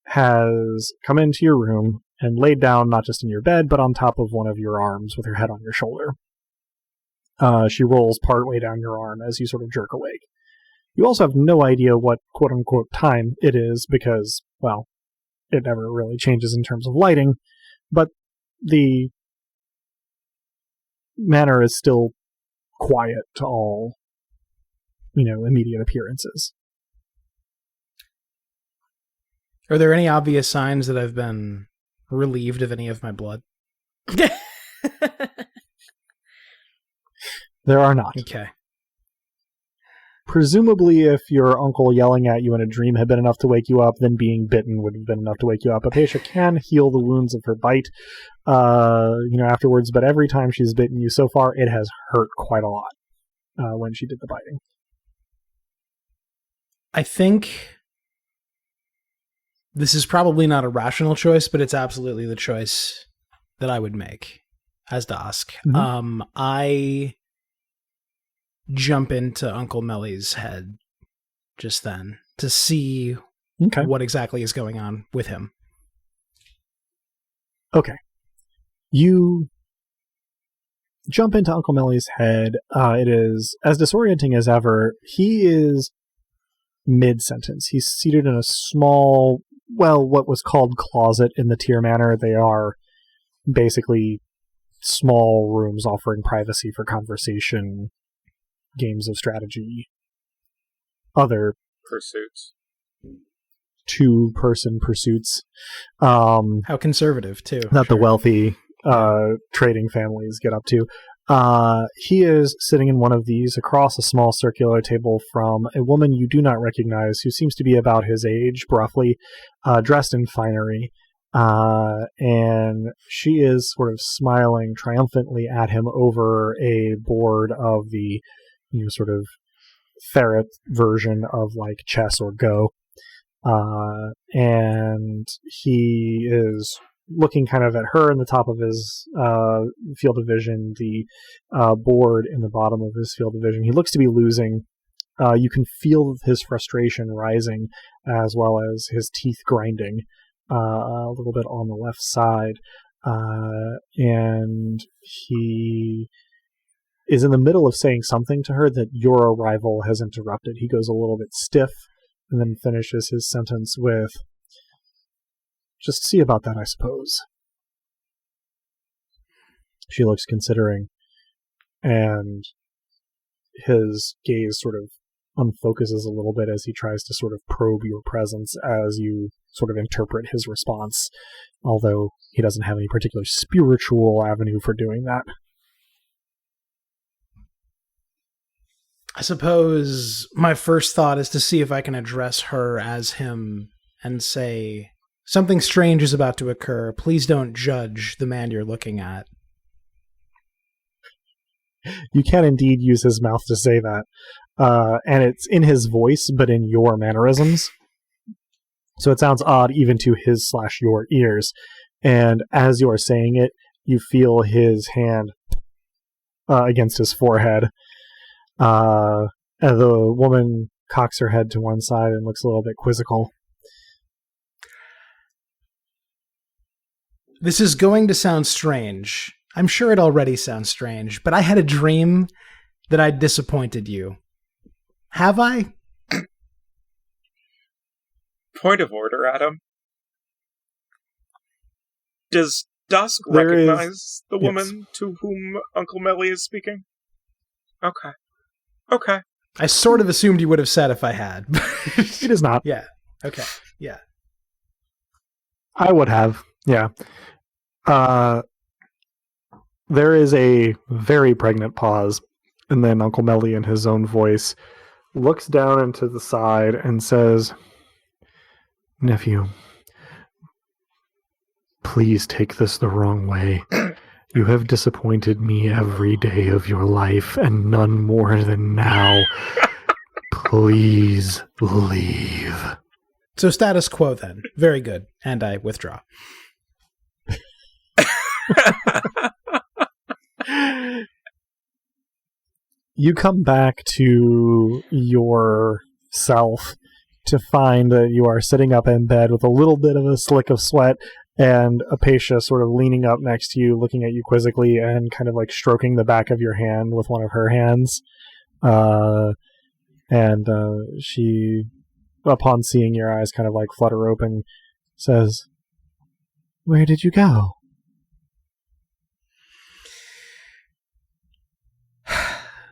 has come into your room and laid down not just in your bed, but on top of one of your arms with her head on your shoulder. She rolls partway down your arm as you sort of jerk awake. You also have no idea what quote-unquote time it is because, well, it never really changes in terms of lighting, but the manor is still quiet to all, immediate appearances. Are there any obvious signs that I've been relieved of any of my blood? There are not. Okay. Presumably, if your uncle yelling at you in a dream had been enough to wake you up, then being bitten would have been enough to wake you up. Apatia can heal the wounds of her bite, afterwards, but every time she's bitten you so far, it has hurt quite a lot when she did the biting. I think this is probably not a rational choice, but it's absolutely the choice that I would make as Dask. Mm-hmm. I jump into Uncle Melly's head just then to see what exactly is going on with him. Okay. You jump into Uncle Melly's head. It is as disorienting as ever. He is mid-sentence. He's seated in a small, what was called closet in the Tier Manor. They are basically small rooms offering privacy for conversation, games of strategy, other pursuits. Two-person pursuits. How conservative, too. That the wealthy trading families get up to. He is sitting in one of these across a small circular table from a woman you do not recognize who seems to be about his age, roughly, dressed in finery. And she is sort of smiling triumphantly at him over a board of the sort of ferret version of like chess or Go. And he is looking kind of at her in the top of his field of vision, the board in the bottom of his field of vision. He looks to be losing. You can feel his frustration rising as well as his teeth grinding a little bit on the left side. And he is in the middle of saying something to her that your arrival has interrupted. He goes a little bit stiff and then finishes his sentence with, "Just see about that, I suppose." She looks considering, and his gaze sort of unfocuses a little bit as he tries to sort of probe your presence as you sort of interpret his response, although he doesn't have any particular spiritual avenue for doing that. I suppose my first thought is to see if I can address her as him and say, "Something strange is about to occur. Please don't judge the man you're looking at." You can indeed use his mouth to say that. And it's in his voice, but in your mannerisms. So it sounds odd even to his/your ears. And as you are saying it, you feel his hand against his forehead. And the woman cocks her head to one side and looks a little bit quizzical. This is going to sound strange. I'm sure it already sounds strange, but I had a dream that I'd disappointed you. Have I? Point of order, Adam. Does Dask recognize the woman to whom Uncle Melly is speaking? Okay. I sort of assumed you would have said if I had. It is not. Yeah. Okay. Yeah. I would have. Yeah. There is a very pregnant pause, and then Uncle Melly in his own voice looks down into the side and says, "Nephew, please take this the wrong way. You have disappointed me every day of your life, and none more than now. Please leave." So status quo then. Very good. And I withdraw. You come back to yourself, to find that you are sitting up in bed with a little bit of a slick of sweat and Apatia sort of leaning up next to you, looking at you quizzically and kind of like stroking the back of your hand with one of her hands. And she, upon seeing your eyes kind of like flutter open, says, "Where did you go?"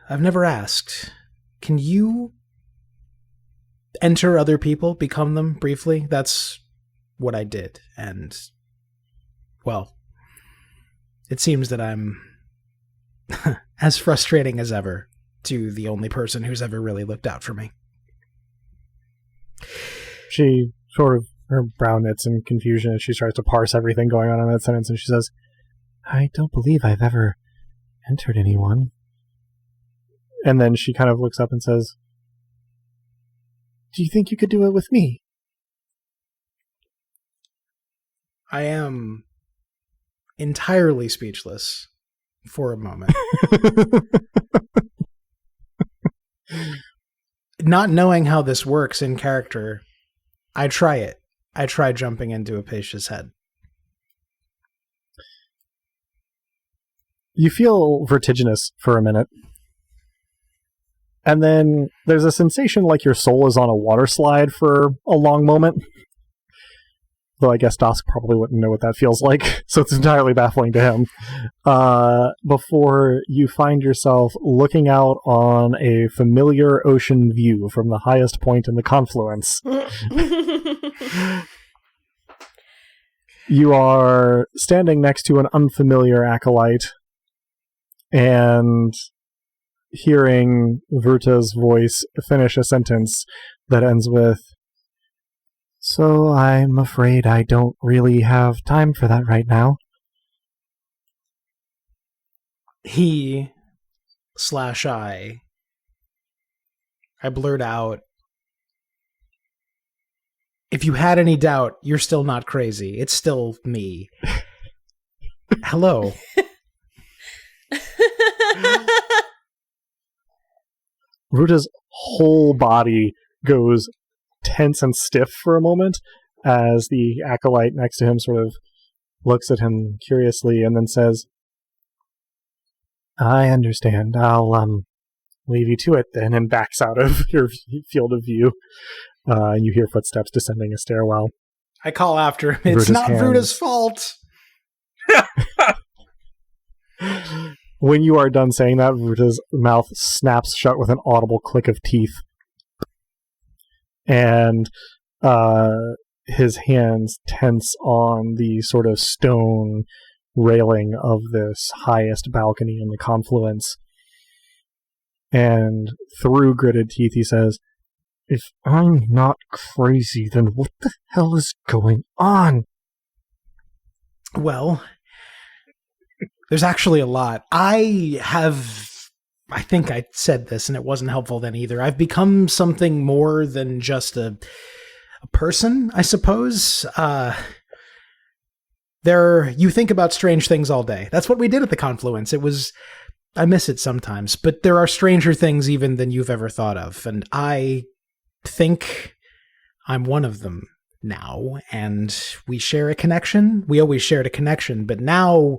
I've never asked. Can you enter other people, become them briefly? That's what I did. And, well, it seems that I'm as frustrating as ever to the only person who's ever really looked out for me. She sort of, her brow knits in confusion as she starts to parse everything going on in that sentence, and she says, "I don't believe I've ever entered anyone." And then she kind of looks up and says, "Do you think you could do it with me?" I am entirely speechless for a moment. Not knowing how this works in character, I try it. I try jumping into Apatia's head. You feel vertiginous for a minute. And then there's a sensation like your soul is on a water slide for a long moment. Though I guess Dask probably wouldn't know what that feels like, so it's entirely baffling to him. Before you find yourself looking out on a familiar ocean view from the highest point in the confluence. You are standing next to an unfamiliar acolyte and hearing Vruta's voice finish a sentence that ends with, "So I'm afraid I don't really have time for that right now." I blurt out, "If you had any doubt, you're still not crazy. It's still me. Hello." Vruta's whole body goes tense and stiff for a moment as the acolyte next to him sort of looks at him curiously and then says, "I understand. I'll leave you to it then," and backs out of your field of view. You hear footsteps descending a stairwell. I call after him, "It's Vruta's not hands. Vruta's fault." When you are done saying that, Vruta's mouth snaps shut with an audible click of teeth. And his hands tense on the sort of stone railing of this highest balcony in the confluence. And through gritted teeth he says, "If I'm not crazy, then what the hell is going on?" Well, there's actually a lot. I think I said this and it wasn't helpful then either. I've become something more than just a person, I suppose. You think about strange things all day. That's what we did at the confluence. I miss it sometimes, but there are stranger things even than you've ever thought of. And I think I'm one of them now, and we share a connection. We always shared a connection, but now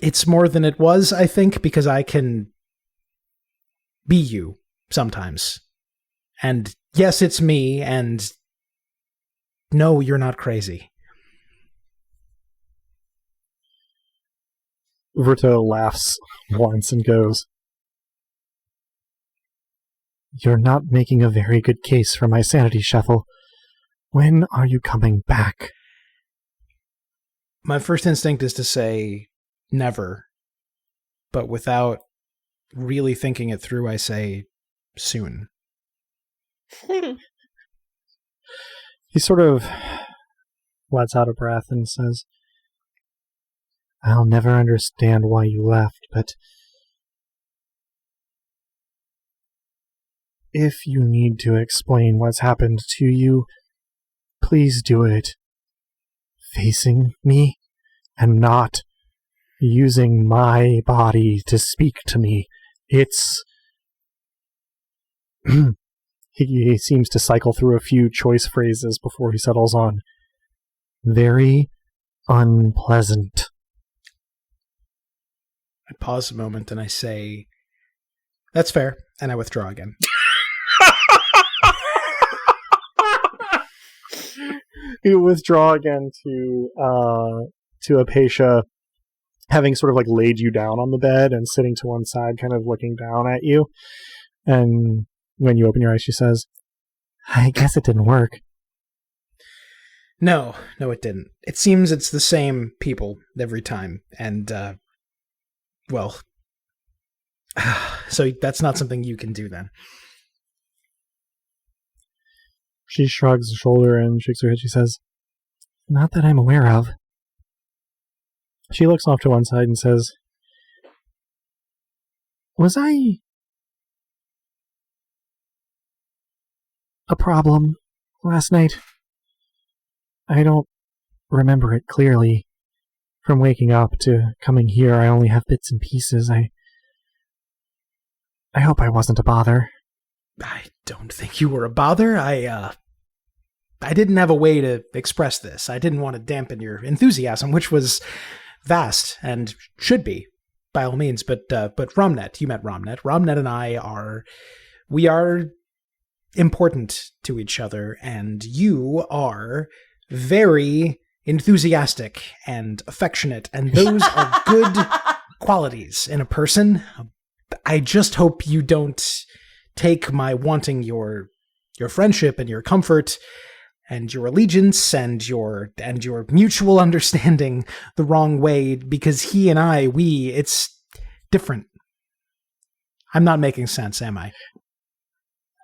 it's more than it was, I think, because I can be you sometimes. And yes, it's me, and no, you're not crazy. Vrta laughs once and goes, "You're not making a very good case for my sanity shuffle. When are you coming back?" My first instinct is to say never, but without really thinking it through, I say soon. He sort of lets out a breath and says, "I'll never understand why you left, but if you need to explain what's happened to you, please do it facing me and not using my body to speak to me. It's..." He seems to cycle through a few choice phrases before he settles on very unpleasant. I pause a moment and I say, "That's fair," and I withdraw again. You withdraw again to Apatia, having sort of like laid you down on the bed and sitting to one side, kind of looking down at you. And when you open your eyes, she says, "I guess it didn't work." No, it didn't. It seems it's the same people every time, and well, so that's not something you can do then. She shrugs a shoulder and shakes her head. She says, "Not that I'm aware of." She looks off to one side and says, "Was I a problem last night? I don't remember it clearly. From waking up to coming here, I only have bits and pieces. I hope I wasn't a bother." I don't think you were a bother. I didn't have a way to express this. I didn't want to dampen your enthusiasm, which was vast and should be, by all means. But Ramnet, you met Ramnet. Ramnet and I are important to each other, and you are very enthusiastic and affectionate, and those are good qualities in a person. I just hope you don't take my wanting your friendship and your comfort and your allegiance and your mutual understanding the wrong way, because he and it's different. I'm not making sense, am I?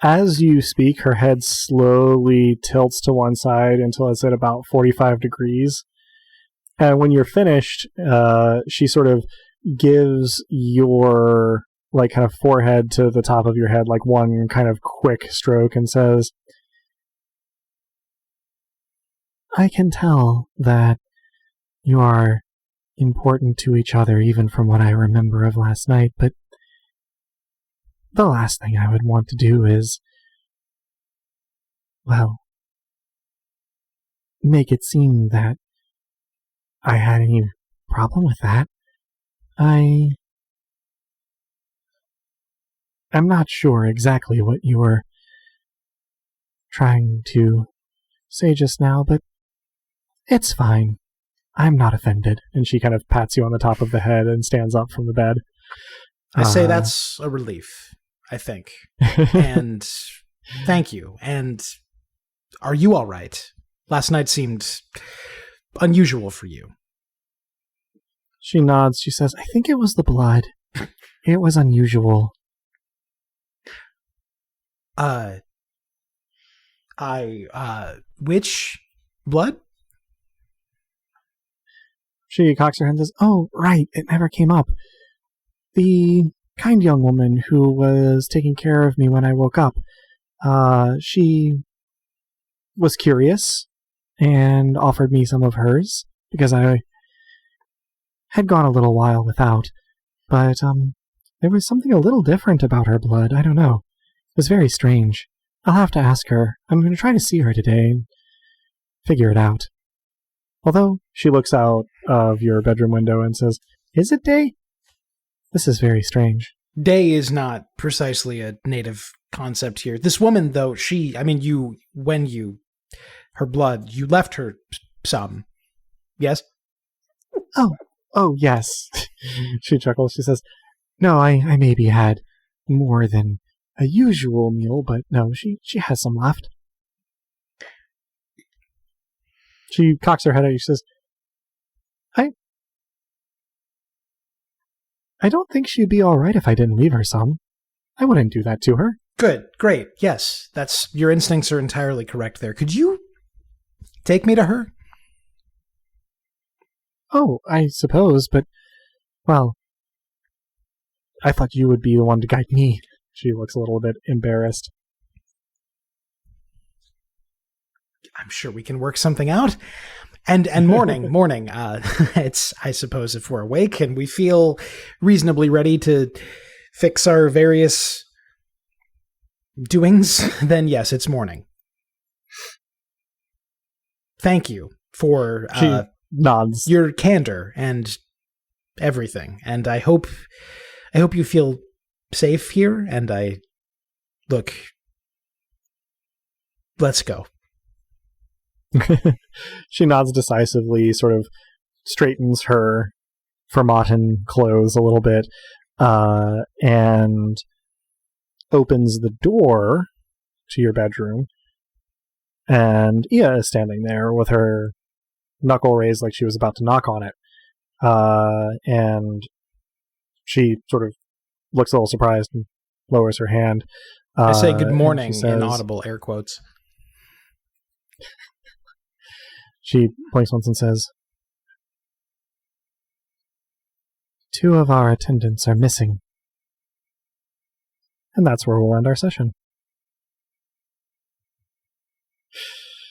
As you speak, her head slowly tilts to one side until it's at about 45 degrees. And when you're finished, she sort of gives your kind of forehead to the top of your head, like one kind of quick stroke, and says, "I can tell that you are important to each other, even from what I remember of last night, but the last thing I would want to do is, well, make it seem that I had any problem with that. I'm not sure exactly what you were trying to say just now, but it's fine. I'm not offended." And she kind of pats you on the top of the head and stands up from the bed. I say that's a relief, I think. And thank you. And are you all right? Last night seemed unusual for you. She nods. She says, "I think it was the blood. It was unusual." Which blood? She cocks her head and says, "Oh, right, it never came up. The kind young woman who was taking care of me when I woke up, she was curious and offered me some of hers, because I had gone a little while without, but there was something a little different about her blood. I don't know. It was very strange. I'll have to ask her. I'm going to try to see her today and figure it out." Although she looks out of your bedroom window and says, "Is it day? This is very strange." Day is not precisely a native concept here. This woman, though, her blood, you left her some. Yes? Oh, yes. She chuckles. She says, "No, I maybe had more than a usual meal, but no, she has some left." She cocks her head at you. She says, I don't think she'd be all right if I didn't leave her some. I wouldn't do that to her." Good, great, yes. Your instincts are entirely correct there. Could you take me to her? "Oh, I suppose, but, well, I thought you would be the one to guide me." She looks a little bit embarrassed. I'm sure we can work something out. And morning. It's, I suppose, if we're awake and we feel reasonably ready to fix our various doings, then yes, it's morning. Thank you for She nods. your candor and everything, and I hope you feel safe here. And let's go. She nods decisively, sort of straightens her Formatin clothes a little bit, and opens the door to your bedroom. And Ia is standing there with her knuckle raised like she was about to knock on it. And she sort of looks a little surprised and lowers her hand. I say good morning says, in audible air quotes. She blinks once and says, 2 of our attendants are missing. And that's where we'll end our session.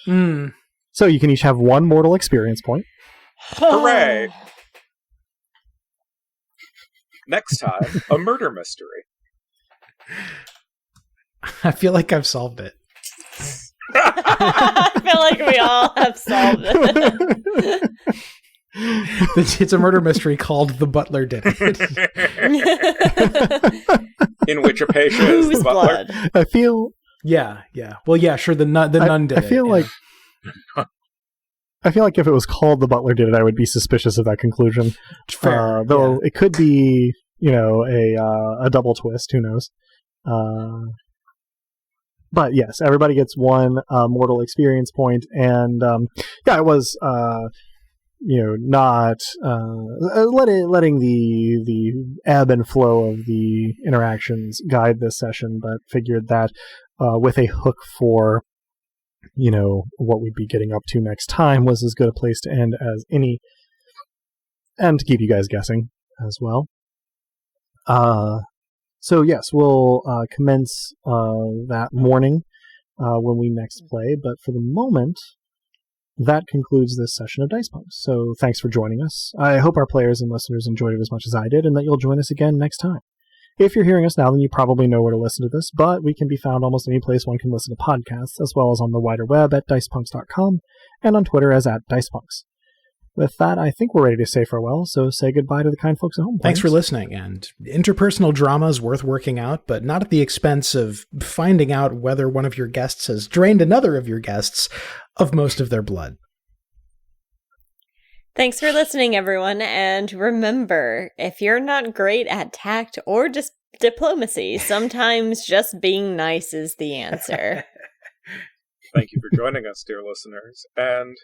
So you can each have 1 mortal experience point. Hooray! Next time, a murder mystery. I feel like I've solved it. I feel like we all have solved it. It's a murder mystery called The Butler Did It. In which a patient is Whose the butler. blood? I feel... Yeah. Well, yeah, sure, the nun did it. I feel like... I feel like if it was called The Butler Did It, I would be suspicious of that conclusion. Fair, though it could be, a double twist. Who knows? But yes, everybody gets 1 mortal experience point, and it was not letting the ebb and flow of the interactions guide this session, but figured that with a hook for what we'd be getting up to next time was as good a place to end as any, and to keep you guys guessing as well. So yes, we'll commence that morning when we next play, but for the moment, that concludes this session of Dice Punks. So thanks for joining us. I hope our players and listeners enjoyed it as much as I did, and that you'll join us again next time. If you're hearing us now, then you probably know where to listen to this, but we can be found almost any place one can listen to podcasts, as well as on the wider web at dicepunks.com, and on Twitter as @dicepunks. With that, I think we're ready to say farewell, so say goodbye to the kind folks at home. Thanks for listening, and interpersonal drama is worth working out, but not at the expense of finding out whether one of your guests has drained another of your guests of most of their blood. Thanks for listening, everyone, and remember, if you're not great at tact or just diplomacy, sometimes just being nice is the answer. Thank you for joining us, dear listeners, and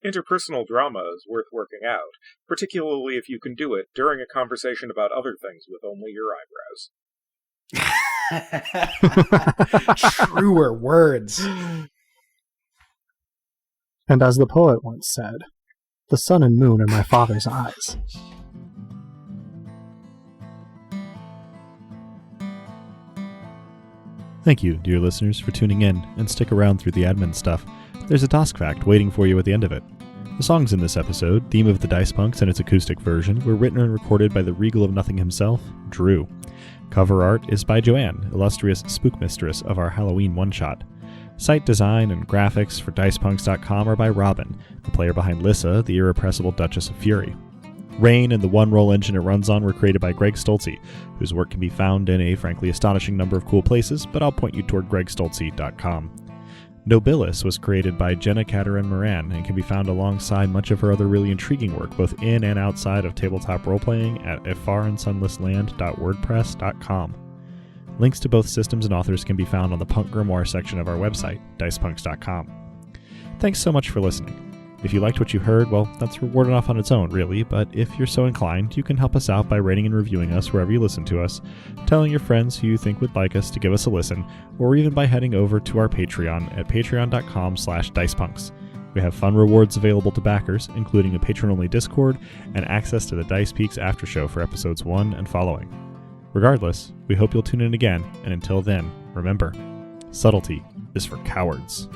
interpersonal drama is worth working out, particularly if you can do it during a conversation about other things with only your eyebrows. Truer words. And as the poet once said, the sun and moon are my father's eyes. Thank you, dear listeners, for tuning in, and stick around through the admin stuff. There's a Dask fact waiting for you at the end of it. The songs in this episode, theme of the Dice Punks and its acoustic version, were written and recorded by the Regal of Nothing himself, Drew. Cover art is by Joanne, illustrious spook mistress of our Halloween one-shot. Site design and graphics for DicePunks.com are by Robin, the player behind Lyssa, the irrepressible Duchess of Fury. Rain and the one-roll engine it runs on were created by Greg Stolze, whose work can be found in a frankly astonishing number of cool places, but I'll point you toward gregstolze.com. Nobilis was created by Jenna Caterin Moran and can be found alongside much of her other really intriguing work, both in and outside of tabletop roleplaying at afarandsunlessland.wordpress.com. Links to both systems and authors can be found on the Punk Grimoire section of our website, dicepunks.com. Thanks so much for listening. If you liked what you heard, well, that's reward enough on its own, really, but if you're so inclined, you can help us out by rating and reviewing us wherever you listen to us, telling your friends who you think would like us to give us a listen, or even by heading over to our Patreon at patreon.com/dicepunks. We have fun rewards available to backers, including a patron-only Discord and access to the Dice Peaks After Show for episodes 1 and following. Regardless, we hope you'll tune in again, and until then, remember, subtlety is for cowards.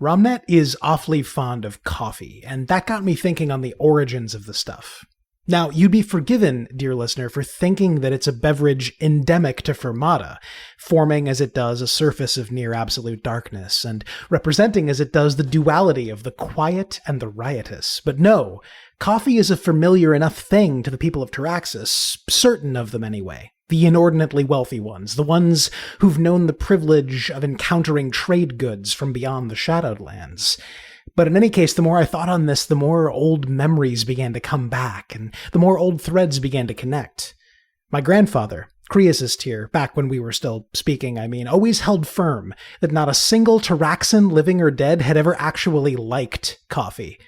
Ramnet is awfully fond of coffee, and that got me thinking on the origins of the stuff. Now, you'd be forgiven, dear listener, for thinking that it's a beverage endemic to Fermata, forming as it does a surface of near absolute darkness, and representing as it does the duality of the quiet and the riotous. But no, coffee is a familiar enough thing to the people of Taraxis, certain of them anyway. The inordinately wealthy ones, the ones who've known the privilege of encountering trade goods from beyond the Shadowed Lands. But in any case, the more I thought on this, the more old memories began to come back, and the more old threads began to connect. My grandfather, Creasist here, back when we were still speaking, always held firm that not a single Taraxan, living or dead, had ever actually liked coffee.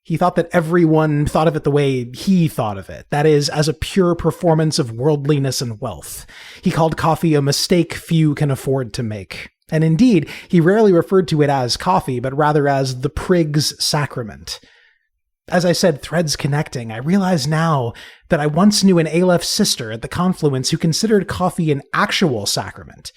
He thought that everyone thought of it the way he thought of it, that is, as a pure performance of worldliness and wealth. He called coffee a mistake few can afford to make. And indeed, he rarely referred to it as coffee, but rather as the prig's sacrament. As I said, threads connecting, I realize now that I once knew an Aleph sister at the Confluence who considered coffee an actual sacrament.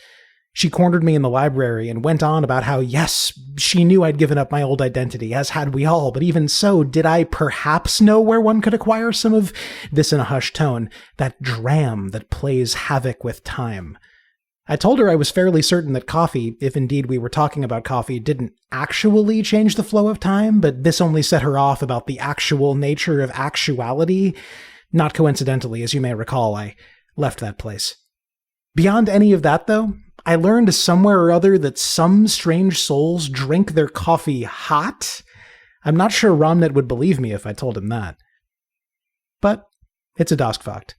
She cornered me in the library and went on about how, yes, she knew I'd given up my old identity, as had we all, but even so, did I perhaps know where one could acquire some of, this in a hushed tone, that dram that plays havoc with time? I told her I was fairly certain that coffee, if indeed we were talking about coffee, didn't actually change the flow of time, but this only set her off about the actual nature of actuality. Not coincidentally, as you may recall, I left that place. Beyond any of that, though, I learned somewhere or other that some strange souls drink their coffee hot. I'm not sure Ramnet would believe me if I told him that. But it's a Dask fact.